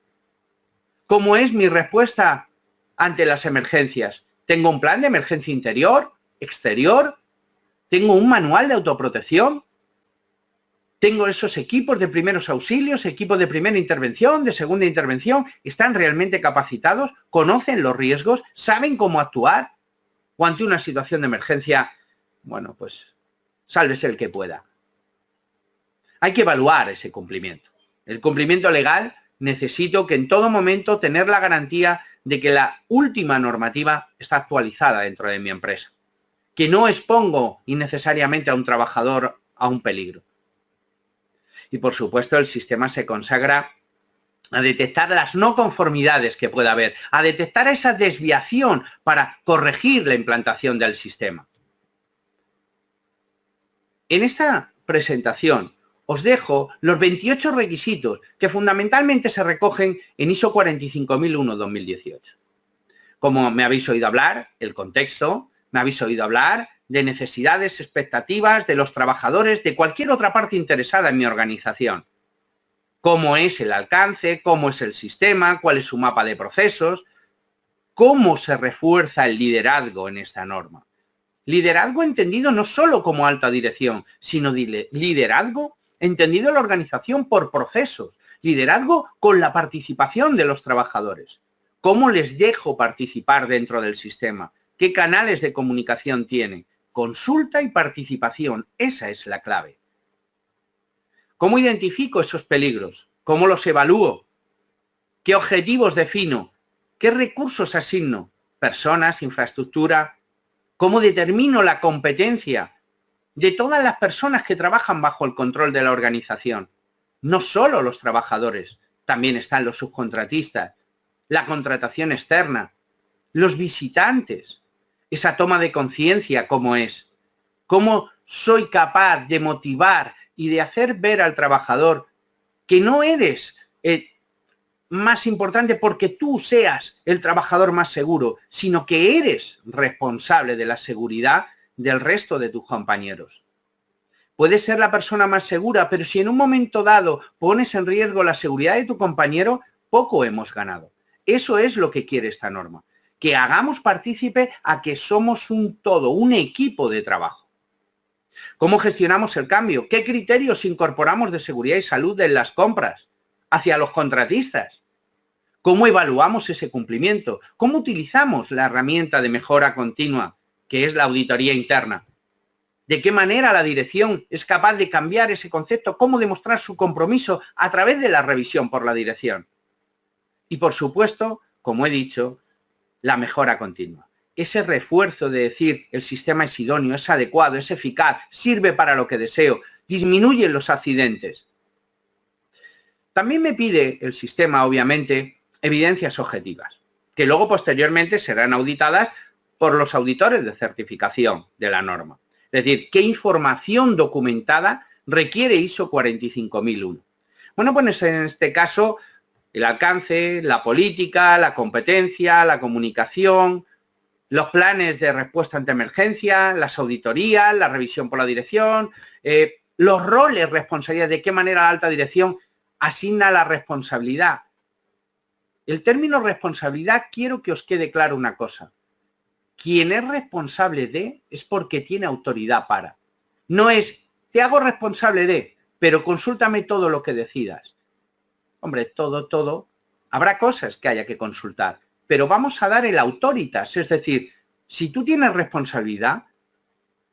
¿Cómo es mi respuesta ante las emergencias? ¿Tengo un plan de emergencia interior, exterior? ¿Tengo un manual de autoprotección? ¿Tengo esos equipos de primeros auxilios, equipos de primera intervención, de segunda intervención? ¿Están realmente capacitados? ¿Conocen los riesgos? ¿Saben cómo actuar? ¿O ante una situación de emergencia, bueno, pues sálvese el que pueda? Hay que evaluar ese cumplimiento. El cumplimiento legal, necesito que en todo momento tener la garantía de que la última normativa está actualizada dentro de mi empresa. Que no expongo innecesariamente a un trabajador a un peligro. Y por supuesto el sistema se consagra a detectar las no conformidades que pueda haber, a detectar esa desviación para corregir la implantación del sistema. En esta presentación os dejo los 28 requisitos que fundamentalmente se recogen en ISO 45001-2018. Como me habéis oído hablar, el contexto, me habéis oído hablar de necesidades, expectativas de los trabajadores, de cualquier otra parte interesada en mi organización. Cómo es el alcance, cómo es el sistema, cuál es su mapa de procesos, cómo se refuerza el liderazgo en esta norma. Liderazgo entendido no solo como alta dirección, sino liderazgo entendido en la organización por procesos, liderazgo con la participación de los trabajadores. ¿Cómo les dejo participar dentro del sistema? ¿Qué canales de comunicación tienen? Consulta y participación, esa es la clave. ¿Cómo identifico esos peligros? ¿Cómo los evalúo? ¿Qué objetivos defino? ¿Qué recursos asigno? ¿Personas, infraestructura? ¿Cómo determino la competencia de todas las personas que trabajan bajo el control de la organización? No solo los trabajadores, también están los subcontratistas, la contratación externa, los visitantes, esa toma de conciencia, ¿cómo es? ¿Cómo soy capaz de motivar y de hacer ver al trabajador que no eres más importante porque tú seas el trabajador más seguro, sino que eres responsable de la seguridad del resto de tus compañeros? Puedes ser la persona más segura, pero si en un momento dado pones en riesgo la seguridad de tu compañero, poco hemos ganado. Eso es lo que quiere esta norma, que hagamos partícipe a que somos un todo, un equipo de trabajo. ¿Cómo gestionamos el cambio? ¿Qué criterios incorporamos de seguridad y salud en las compras hacia los contratistas? ¿Cómo evaluamos ese cumplimiento? ¿Cómo utilizamos la herramienta de mejora continua, que es la auditoría interna? ¿De qué manera la dirección es capaz de cambiar ese concepto? ¿Cómo demostrar su compromiso a través de la revisión por la dirección? Y, por supuesto, como he dicho, la mejora continua. Ese refuerzo de decir el sistema es idóneo, es adecuado, es eficaz, sirve para lo que deseo, disminuye los accidentes. También me pide el sistema, obviamente, evidencias objetivas, que luego posteriormente serán auditadas por los auditores de certificación de la norma. Es decir, ¿qué información documentada requiere ISO 45001? Bueno, pues en este caso, el alcance, la política, la competencia, la comunicación, los planes de respuesta ante emergencia, las auditorías, la revisión por la dirección, los roles, responsabilidades, de qué manera la alta dirección asigna la responsabilidad. El término responsabilidad, quiero que os quede claro una cosa. Quien es responsable de es porque tiene autoridad para. No es, te hago responsable de, pero consúltame todo lo que decidas. Hombre, todo. Habrá cosas que haya que consultar, pero vamos a dar el autoritas. Es decir, si tú tienes responsabilidad,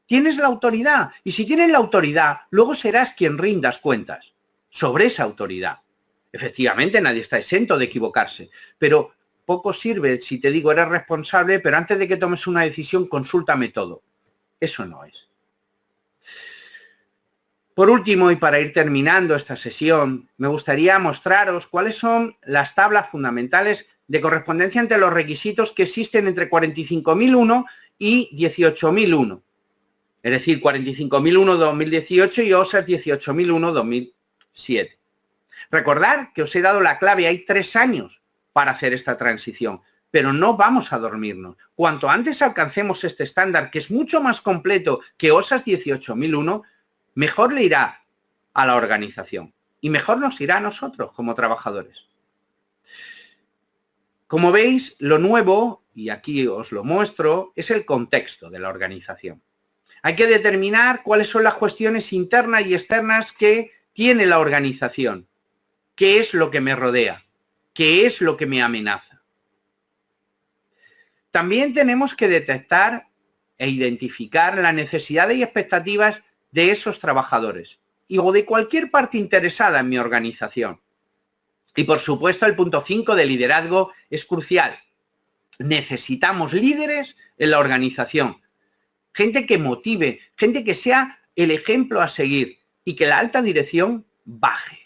tienes la autoridad. Y si tienes la autoridad, luego serás quien rindas cuentas sobre esa autoridad. Efectivamente, nadie está exento de equivocarse, pero poco sirve si te digo eres responsable, pero antes de que tomes una decisión, consúltame todo. Eso no es. Por último, y para ir terminando esta sesión, me gustaría mostraros cuáles son las tablas fundamentales de correspondencia entre los requisitos que existen entre 45001 y 18001. Es decir, 45001-2018 y OSAS 18001-2007. Recordad que os he dado la clave, hay 3 años para hacer esta transición, pero no vamos a dormirnos. Cuanto antes alcancemos este estándar, que es mucho más completo que OSAS 18001, mejor le irá a la organización y mejor nos irá a nosotros como trabajadores. Como veis, lo nuevo, y aquí os lo muestro, es el contexto de la organización. Hay que determinar cuáles son las cuestiones internas y externas que tiene la organización. ¿Qué es lo que me rodea? ¿Qué es lo que me amenaza? También tenemos que detectar e identificar las necesidades y expectativas de esos trabajadores o de cualquier parte interesada en mi organización. Y por supuesto el punto 5 de liderazgo es crucial. Necesitamos líderes en la organización. Gente que motive, gente que sea el ejemplo a seguir y que la alta dirección baje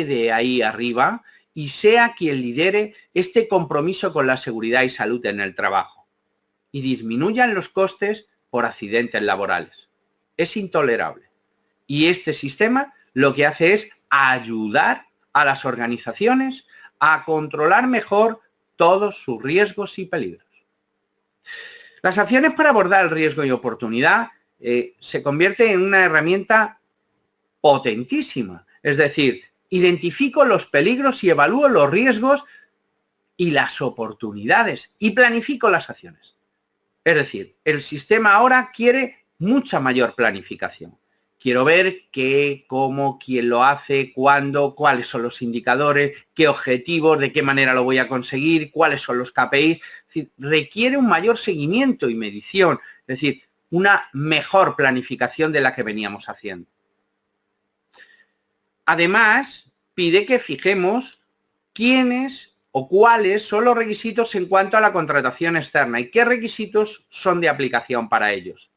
de ahí arriba y sea quien lidere este compromiso con la seguridad y salud en el trabajo y disminuyan los costes por accidentes laborales. Es intolerable. Y este sistema lo que hace es ayudar a las organizaciones a controlar mejor todos sus riesgos y peligros. Las acciones para abordar el riesgo y oportunidad se convierte en una herramienta potentísima. Es decir, identifico los peligros y evalúo los riesgos y las oportunidades y planifico las acciones. Es decir, el sistema ahora quiere mucha mayor planificación. Quiero ver qué, cómo, quién lo hace, cuándo, cuáles son los indicadores, qué objetivos, de qué manera lo voy a conseguir, cuáles son los KPIs. Es decir, requiere un mayor seguimiento y medición, es decir, una mejor planificación de la que veníamos haciendo. Además, pide que fijemos quiénes o cuáles son los requisitos en cuanto a la contratación externa y qué requisitos son de aplicación para ellos.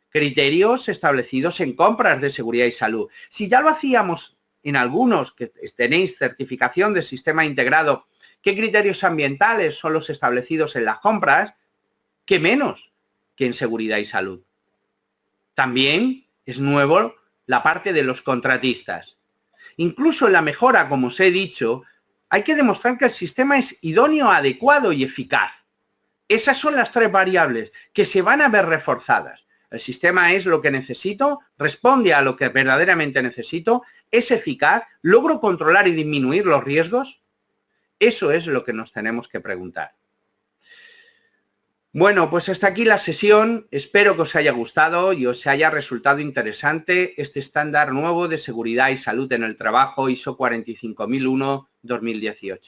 Criterios establecidos en compras de seguridad y salud. Si ya lo hacíamos en algunos que tenéis certificación de sistema integrado, ¿qué criterios ambientales son los establecidos en las compras? ¿Qué menos que en seguridad y salud? También es nuevo la parte de los contratistas. Incluso en la mejora, como os he dicho, hay que demostrar que el sistema es idóneo, adecuado y eficaz. Esas son las 3 variables que se van a ver reforzadas. El sistema es lo que necesito, responde a lo que verdaderamente necesito, es eficaz, logro controlar y disminuir los riesgos. Eso es lo que nos tenemos que preguntar. Bueno, pues hasta aquí la sesión. Espero que os haya gustado y os haya resultado interesante este estándar nuevo de seguridad y salud en el trabajo ISO 45001-2018.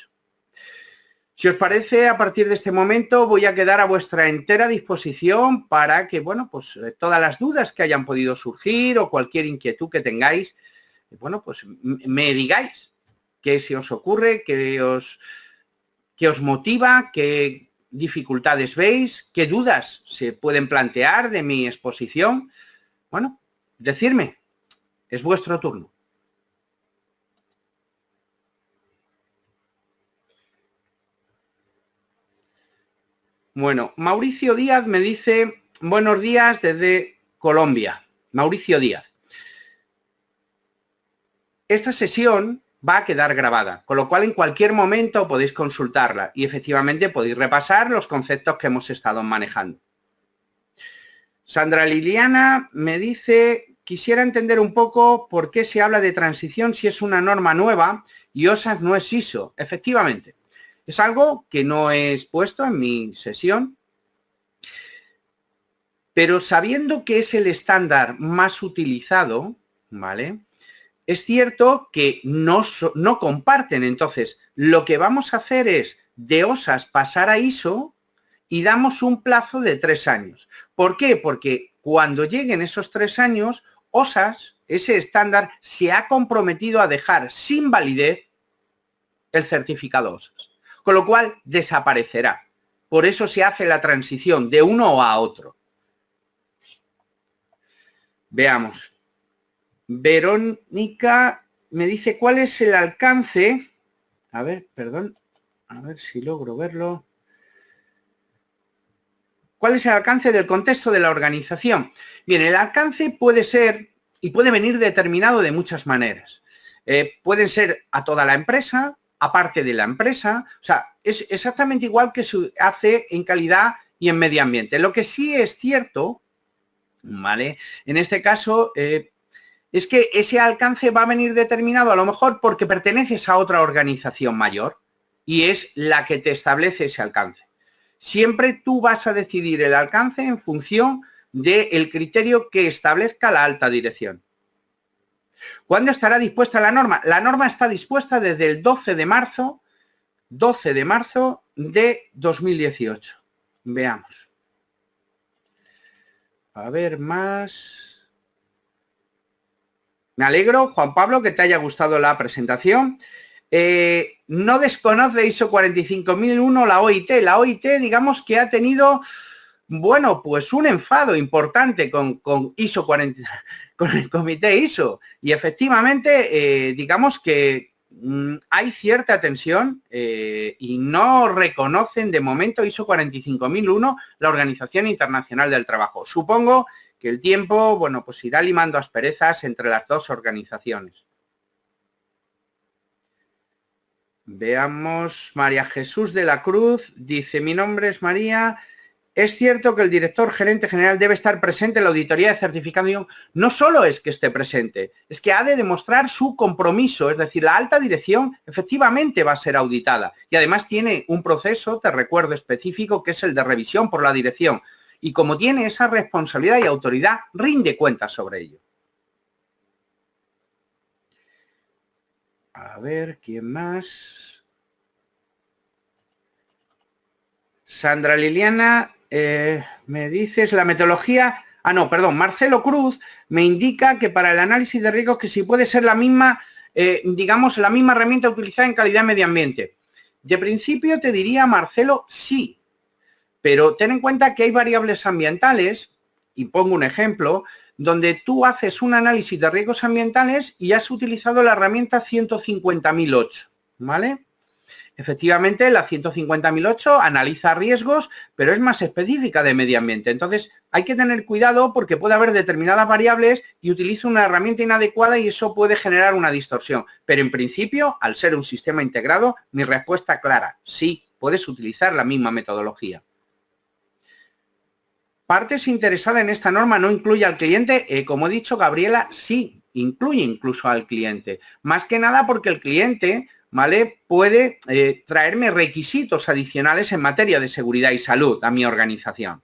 Si os parece, a partir de este momento voy a quedar a vuestra entera disposición para que, bueno, pues todas las dudas que hayan podido surgir o cualquier inquietud que tengáis, bueno, pues me digáis qué se os ocurre, qué os motiva, qué dificultades veis, qué dudas se pueden plantear de mi exposición. Bueno, decidme, es vuestro turno. Bueno, Mauricio Díaz me dice, buenos días desde Colombia. Mauricio Díaz. Esta sesión va a quedar grabada, con lo cual en cualquier momento podéis consultarla y efectivamente podéis repasar los conceptos que hemos estado manejando. Sandra Liliana me dice, quisiera entender un poco por qué se habla de transición si es una norma nueva y OSAS no es ISO. Efectivamente. Es algo que no he expuesto en mi sesión, pero sabiendo que es el estándar más utilizado, ¿vale? Es cierto que no comparten. Entonces, lo que vamos a hacer es de OSAS pasar a ISO y damos un plazo de 3 años. ¿Por qué? Porque cuando lleguen esos 3 años, OSAS, ese estándar, se ha comprometido a dejar sin validez el certificado OSAS. Con lo cual, desaparecerá. Por eso se hace la transición de uno a otro. Veamos. Verónica me dice, ¿cuál es el alcance? A ver, perdón. A ver si logro verlo. ¿Cuál es el alcance del contexto de la organización? Bien, el alcance puede ser y puede venir determinado de muchas maneras. Pueden ser a toda la empresa, aparte de la empresa, o sea, es exactamente igual que se hace en calidad y en medio ambiente. Lo que sí es cierto, ¿vale? En este caso, es que ese alcance va a venir determinado a lo mejor porque perteneces a otra organización mayor y es la que te establece ese alcance. Siempre tú vas a decidir el alcance en función del criterio que establezca la alta dirección. ¿Cuándo estará dispuesta la norma? La norma está dispuesta desde el 12 de marzo de 2018. Veamos. A ver más. Me alegro, Juan Pablo, que te haya gustado la presentación. No desconoce ISO 45001 la OIT. La OIT, digamos que ha tenido, bueno, pues un enfado importante con ISO 40, con el comité ISO. Y efectivamente, digamos que hay cierta tensión y no reconocen de momento ISO 45001 la Organización Internacional del Trabajo. Supongo que el tiempo, bueno, pues irá limando asperezas entre las dos organizaciones. Veamos, María Jesús de la Cruz dice, mi nombre es María, es cierto que el director gerente general debe estar presente en la auditoría de certificación. No solo es que esté presente, es que ha de demostrar su compromiso, es decir, la alta dirección efectivamente va a ser auditada y además tiene un proceso, te recuerdo, específico que es el de revisión por la dirección y como tiene esa responsabilidad y autoridad, rinde cuentas sobre ello. A ver, ¿quién más? Sandra Liliana, me dices la metodología... Ah, no, perdón, Marcelo Cruz me indica que para el análisis de riesgos que si puede ser la misma, digamos, la misma herramienta utilizada en calidad medio ambiente. De principio te diría, Marcelo, sí, pero ten en cuenta que hay variables ambientales, y pongo un ejemplo, donde tú haces un análisis de riesgos ambientales y has utilizado la herramienta 150.008, ¿vale? Efectivamente, la 150.008 analiza riesgos, pero es más específica de medio ambiente. Entonces, hay que tener cuidado porque puede haber determinadas variables y utiliza una herramienta inadecuada y eso puede generar una distorsión. Pero en principio, al ser un sistema integrado, mi respuesta clara, sí, puedes utilizar la misma metodología. Partes interesadas en esta norma no incluye al cliente. Como he dicho, Gabriela, sí, incluye incluso al cliente. Más que nada porque el cliente, ¿vale?, puede traerme requisitos adicionales en materia de seguridad y salud a mi organización.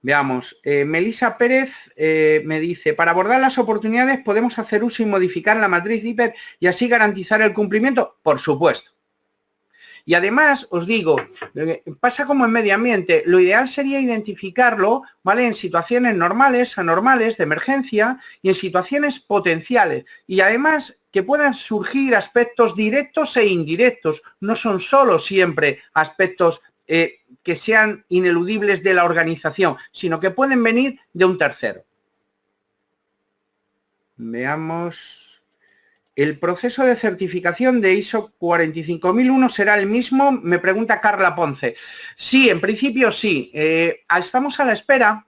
Veamos, Melisa Pérez me dice, para abordar las oportunidades podemos hacer uso y modificar la matriz IPER y así garantizar el cumplimiento. Por supuesto. Y además, os digo, pasa como en medio ambiente, lo ideal sería identificarlo, ¿vale? En situaciones normales, anormales, de emergencia y en situaciones potenciales. Y además que puedan surgir aspectos directos e indirectos, no son solo siempre aspectos que sean ineludibles de la organización, sino que pueden venir de un tercero. Veamos. ¿El proceso de certificación de ISO 45001 será el mismo? Me pregunta Carla Ponce. Sí, en principio sí. Estamos a la espera,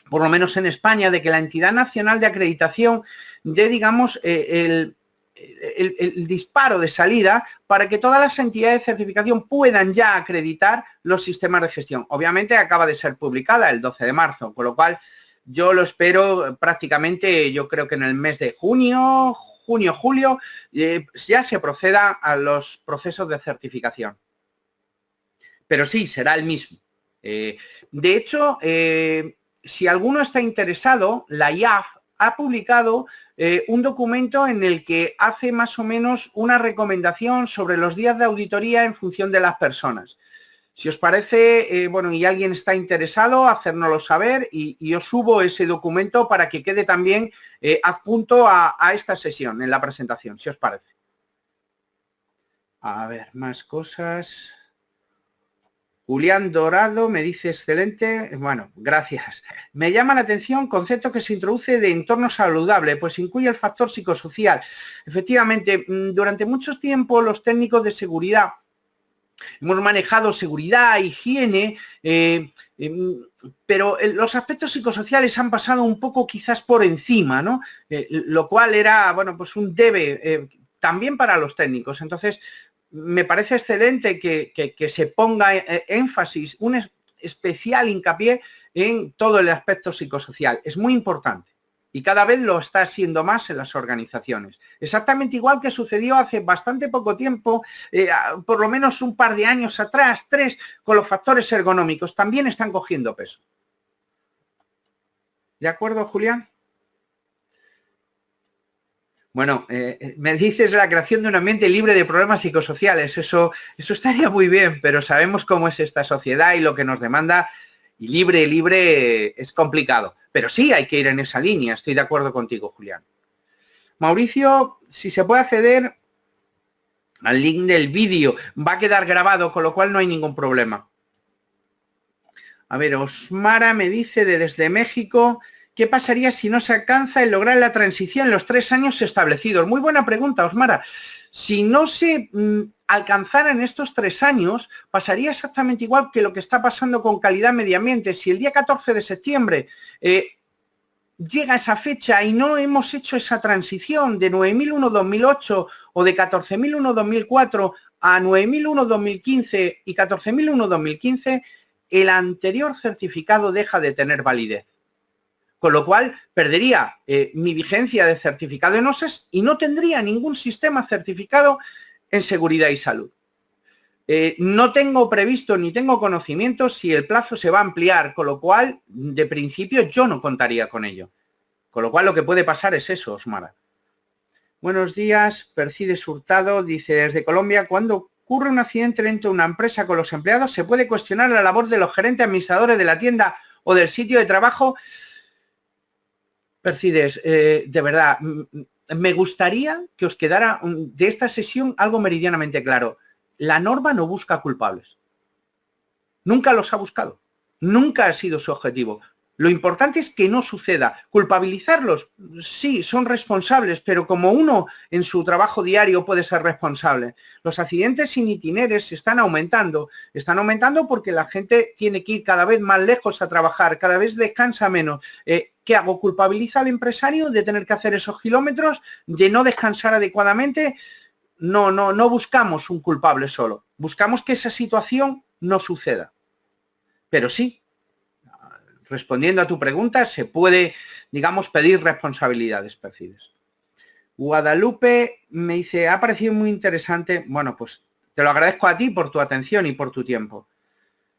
por lo menos en España, de que la entidad nacional de acreditación dé, digamos, el disparo de salida para que todas las entidades de certificación puedan ya acreditar los sistemas de gestión. Obviamente acaba de ser publicada el 12 de marzo, con lo cual yo lo espero prácticamente, yo creo que en el mes de junio, julio, ya se proceda a los procesos de certificación. Pero sí, será el mismo. De hecho, si alguno está interesado, la IAF ha publicado un documento en el que hace más o menos una recomendación sobre los días de auditoría en función de las personas. Si os parece, bueno, y alguien está interesado, hacérnoslo saber y os subo ese documento para que quede también adjunto a esta sesión, en la presentación, si os parece. A ver, más cosas. Julián Dorado me dice excelente. Bueno, gracias. Me llama la atención concepto que se introduce de entorno saludable, pues incluye el factor psicosocial. Efectivamente, durante mucho tiempo los técnicos de seguridad hemos manejado seguridad, higiene, pero los aspectos psicosociales han pasado un poco quizás por encima, ¿no? Lo cual era, bueno, pues un debe también para los técnicos. Entonces, me parece excelente que se ponga énfasis, un especial hincapié en todo el aspecto psicosocial. Es muy importante. Y cada vez lo está siendo más en las organizaciones. Exactamente igual que sucedió hace bastante poco tiempo, por lo menos un par de años atrás, 3, con los factores ergonómicos. También están cogiendo peso. ¿De acuerdo, Julián? Bueno, me dices la creación de un ambiente libre de problemas psicosociales. Eso estaría muy bien, pero sabemos cómo es esta sociedad y lo que nos demanda. Y libre es complicado. Pero sí hay que ir en esa línea. Estoy de acuerdo contigo, Julián. Mauricio, si se puede acceder al link del vídeo, va a quedar grabado, con lo cual no hay ningún problema. A ver, Osmara me dice desde México, ¿qué pasaría si no se alcanza el lograr la transición en los 3 años establecidos? Muy buena pregunta, Osmara. Si no se alcanzara en estos 3 años, pasaría exactamente igual que lo que está pasando con calidad medio ambiente. Si el día 14 de septiembre llega esa fecha y no hemos hecho esa transición de 9001-2008 o de 14001-2004 a 9001-2015 y 14001-2015, el anterior certificado deja de tener validez. Con lo cual, perdería mi vigencia de certificado en OSES y no tendría ningún sistema certificado en seguridad y salud. No tengo previsto ni tengo conocimiento si el plazo se va a ampliar, con lo cual, de principio, yo no contaría con ello. Con lo cual, lo que puede pasar es eso, Osmara. Buenos días, Percides Hurtado, dice desde Colombia, cuando ocurre un accidente dentro de una empresa con los empleados, ¿se puede cuestionar la labor de los gerentes administradores de la tienda o del sitio de trabajo? Percides, de verdad, me gustaría que os quedara de esta sesión algo meridianamente claro. La norma no busca culpables. Nunca los ha buscado. Nunca ha sido su objetivo. Lo importante es que no suceda. Culpabilizarlos, sí, son responsables, pero como uno en su trabajo diario puede ser responsable. Los accidentes sin itineres están aumentando. Están aumentando porque la gente tiene que ir cada vez más lejos a trabajar, cada vez descansa menos. ¿Qué hago? ¿Culpabiliza al empresario de tener que hacer esos kilómetros, de no descansar adecuadamente? No buscamos un culpable solo. Buscamos que esa situación no suceda. Pero sí, respondiendo a tu pregunta, se puede, digamos, pedir responsabilidades, Percides. Guadalupe me dice, ha parecido muy interesante. Bueno, pues te lo agradezco a ti por tu atención y por tu tiempo.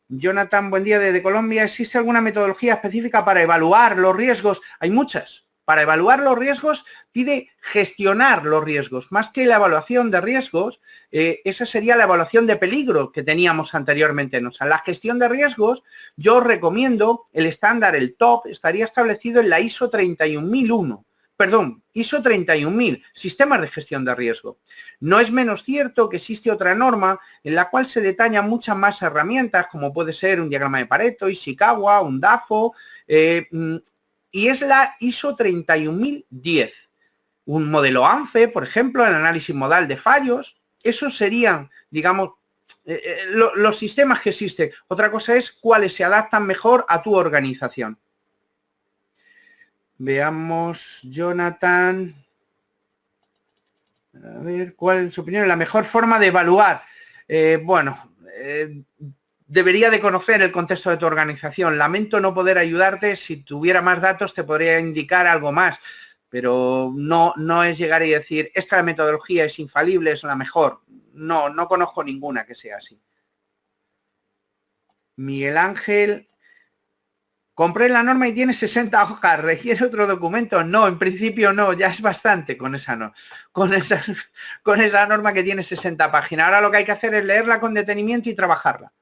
Jonathan, buen día desde Colombia. ¿Existe alguna metodología específica para evaluar los riesgos? Hay muchas. Para evaluar los riesgos pide gestionar los riesgos. Más que la evaluación de riesgos, esa sería la evaluación de peligro que teníamos anteriormente. O sea, la gestión de riesgos, yo os recomiendo el estándar, el top, estaría establecido en la ISO 31001. Perdón, ISO 31000, sistemas de gestión de riesgo. No es menos cierto que existe otra norma en la cual se detallan muchas más herramientas, como puede ser un diagrama de Pareto, Ishikawa, un DAFO, y es la ISO 31010. Un modelo ANFE, por ejemplo, el análisis modal de fallos, esos serían, digamos, los sistemas que existen. Otra cosa es cuáles se adaptan mejor a tu organización. Veamos, Jonathan. A ver, ¿cuál en su opinión es la mejor forma de evaluar? Debería de conocer el contexto de tu organización. Lamento no poder ayudarte. Si tuviera más datos te podría indicar algo más, pero no es llegar y decir, esta metodología es infalible, es la mejor. No conozco ninguna que sea así. Miguel Ángel. Compré la norma y tiene 60 hojas, ¿requiere otro documento? No, en principio no, ya es bastante con esa norma que tiene 60 páginas. Ahora lo que hay que hacer es leerla con detenimiento y trabajarla.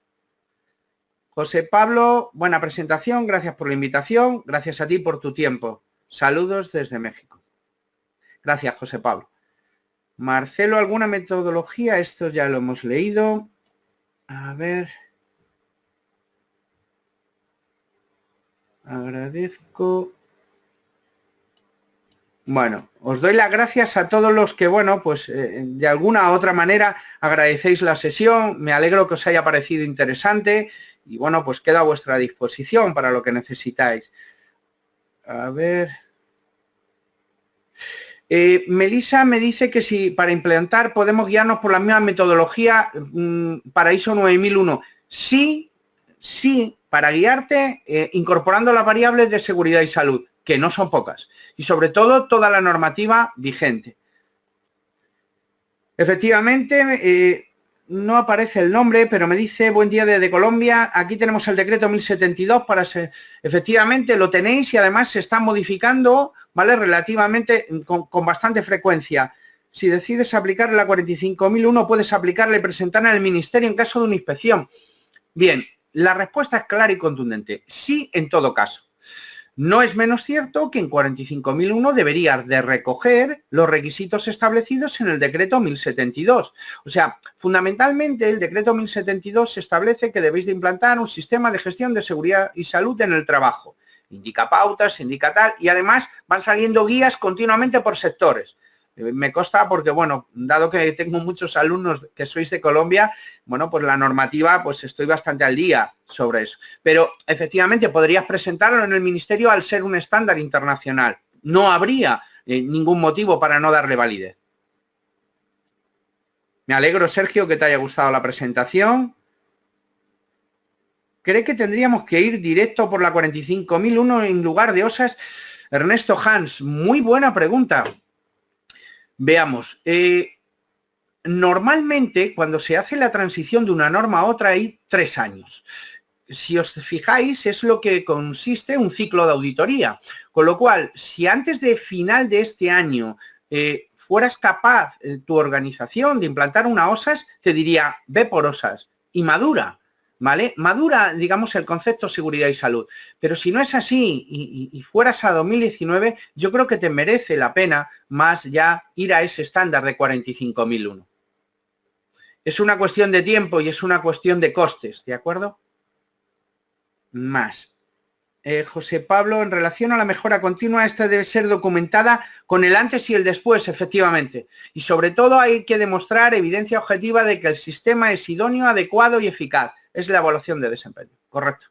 José Pablo, buena presentación, gracias por la invitación, gracias a ti por tu tiempo. Saludos desde México. Gracias, José Pablo. Marcelo, ¿alguna metodología? Esto ya lo hemos leído. A ver... Agradezco. Bueno, os doy las gracias a todos los que, bueno, pues de alguna u otra manera agradecéis la sesión. Me alegro que os haya parecido interesante y, bueno, pues queda a vuestra disposición para lo que necesitáis. A ver. Melissa me dice que si para implementar podemos guiarnos por la misma metodología para ISO 9001. Sí, para guiarte incorporando las variables de seguridad y salud, que no son pocas, y sobre todo toda la normativa vigente. Efectivamente, no aparece el nombre, pero me dice, buen día desde Colombia, aquí tenemos el decreto 1072 para ser, efectivamente lo tenéis y además se está modificando, ¿vale? Relativamente, con bastante frecuencia. Si decides aplicar la 45001, puedes aplicarla y presentarla en el ministerio en caso de una inspección. Bien. La respuesta es clara y contundente. Sí, en todo caso. No es menos cierto que en 45001 deberías de recoger los requisitos establecidos en el decreto 1072. O sea, fundamentalmente el decreto 1072 establece que debéis de implantar un sistema de gestión de seguridad y salud en el trabajo. Indica pautas, indica tal, y además van saliendo guías continuamente por sectores. Me consta porque, bueno, dado que tengo muchos alumnos que sois de Colombia, bueno, pues la normativa, pues estoy bastante al día sobre eso. Pero, efectivamente, podrías presentarlo en el ministerio al ser un estándar internacional. No habría ningún motivo para no darle validez. Me alegro, Sergio, que te haya gustado la presentación. ¿Cree que tendríamos que ir directo por la 45001 en lugar de OSAS? Ernesto Hans, muy buena pregunta. Veamos, normalmente cuando se hace la transición de una norma a otra hay 3 años. Si os fijáis, es lo que consiste un ciclo de auditoría. Con lo cual, si antes de final de este año fueras capaz, tu organización, de implantar una OSAS, te diría, ve por OSAS y madura. ¿Vale? Madura, digamos, el concepto seguridad y salud. Pero si no es así y fueras a 2019, yo creo que te merece la pena más ya ir a ese estándar de 45001. Es una cuestión de tiempo y es una cuestión de costes, ¿de acuerdo? Más. José Pablo, en relación a la mejora continua, esta debe ser documentada con el antes y el después, efectivamente. Y sobre todo hay que demostrar evidencia objetiva de que el sistema es idóneo, adecuado y eficaz. Es la evaluación de desempeño, correcto.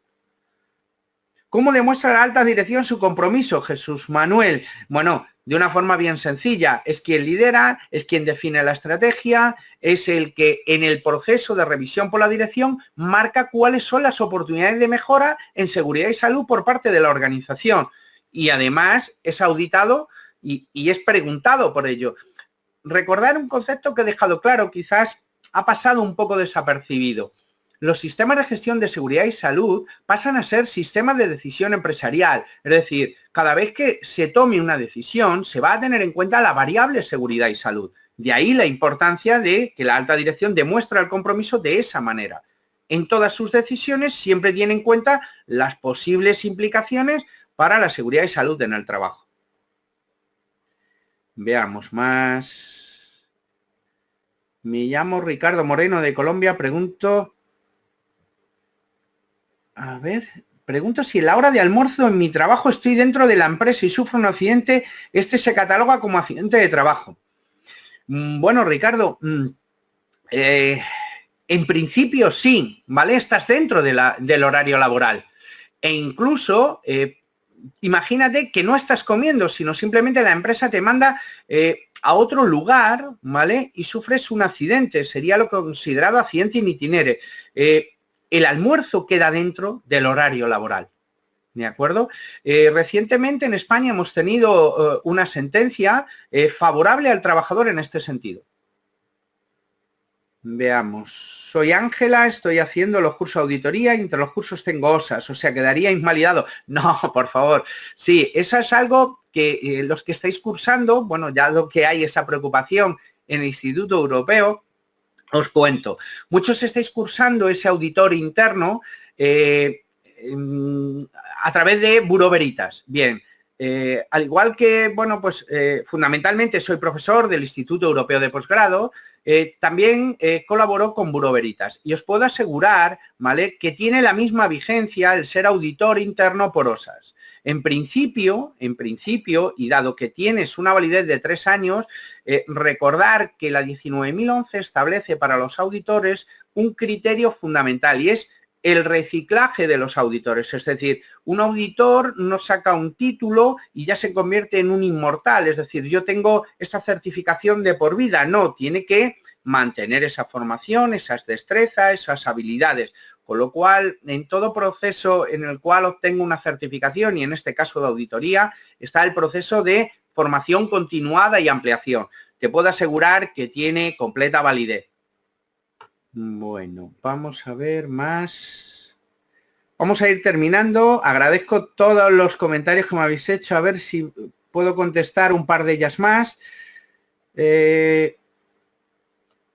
¿Cómo demuestra la alta dirección su compromiso, Jesús Manuel? Bueno, de una forma bien sencilla. Es quien lidera, es quien define la estrategia, es el que en el proceso de revisión por la dirección marca cuáles son las oportunidades de mejora en seguridad y salud por parte de la organización. Y además es auditado y es preguntado por ello. Recordar un concepto que he dejado claro, quizás ha pasado un poco desapercibido. los sistemas de gestión de seguridad y salud pasan a ser sistemas de decisión empresarial. Es decir, cada vez que se tome una decisión, se va a tener en cuenta la variable seguridad y salud. De ahí la importancia de que la alta dirección demuestre el compromiso de esa manera. En todas sus decisiones siempre tiene en cuenta las posibles implicaciones para la seguridad y salud en el trabajo. Veamos más. Me llamo Ricardo Moreno de Colombia. Pregunto si en la hora de almuerzo en mi trabajo estoy dentro de la empresa y sufro un accidente, este se cataloga como accidente de trabajo. Bueno, Ricardo, en principio sí, ¿vale? Estás dentro del horario laboral. E incluso, imagínate que no estás comiendo, sino simplemente la empresa te manda a otro lugar, ¿vale? Y sufres un accidente, sería lo considerado accidente in itinere. El almuerzo queda dentro del horario laboral, ¿de acuerdo? Recientemente en España hemos tenido una sentencia favorable al trabajador en este sentido. Veamos. Soy Ángela, estoy haciendo los cursos de auditoría y entre los cursos tengo OSAS, o sea, quedaría invalidado. No, por favor. Sí, eso es algo que los que estáis cursando, bueno, ya lo que hay esa preocupación en el Instituto Europeo, os cuento. Muchos estáis cursando ese auditor interno a través de Bureau Veritas. Bien, al igual que, bueno, pues fundamentalmente soy profesor del Instituto Europeo de Posgrado, también colaboro con Bureau Veritas y os puedo asegurar, ¿vale?, que tiene la misma vigencia el ser auditor interno por OSAS. En principio, y dado que tienes una validez de 3 años, recordar que la 19.011 establece para los auditores un criterio fundamental y es el reciclaje de los auditores. Es decir, un auditor no saca un título y ya se convierte en un inmortal. Es decir, yo tengo esta certificación de por vida. No, tiene que mantener esa formación, esas destrezas, esas habilidades. Con lo cual, en todo proceso en el cual obtengo una certificación, y en este caso de auditoría, está el proceso de formación continuada y ampliación. Te puedo asegurar que tiene completa validez. Bueno, vamos a ver más. Vamos a ir terminando. Agradezco todos los comentarios que me habéis hecho. A ver si puedo contestar un par de ellas más.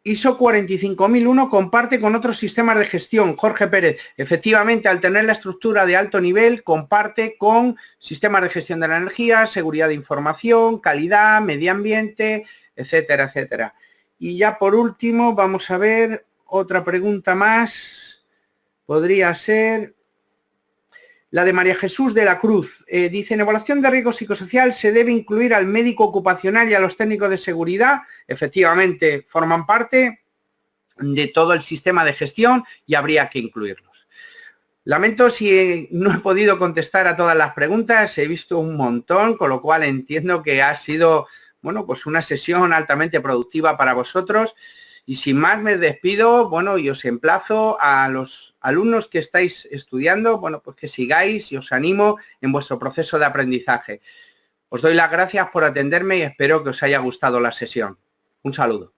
ISO 45001 comparte con otros sistemas de gestión. Jorge Pérez, efectivamente, al tener la estructura de alto nivel, comparte con sistemas de gestión de la energía, seguridad de información, calidad, medio ambiente, etcétera, etcétera. Y ya por último, vamos a ver otra pregunta más. Podría ser la de María Jesús de la Cruz. Dice, en evaluación de riesgo psicosocial se debe incluir al médico ocupacional y a los técnicos de seguridad. Efectivamente, forman parte de todo el sistema de gestión y habría que incluirlos. Lamento si no he podido contestar a todas las preguntas, he visto un montón, con lo cual entiendo que ha sido, bueno, pues una sesión altamente productiva para vosotros. Y sin más me despido, bueno, y os emplazo a los alumnos que estáis estudiando, bueno, pues que sigáis y os animo en vuestro proceso de aprendizaje. Os doy las gracias por atenderme y espero que os haya gustado la sesión. Un saludo.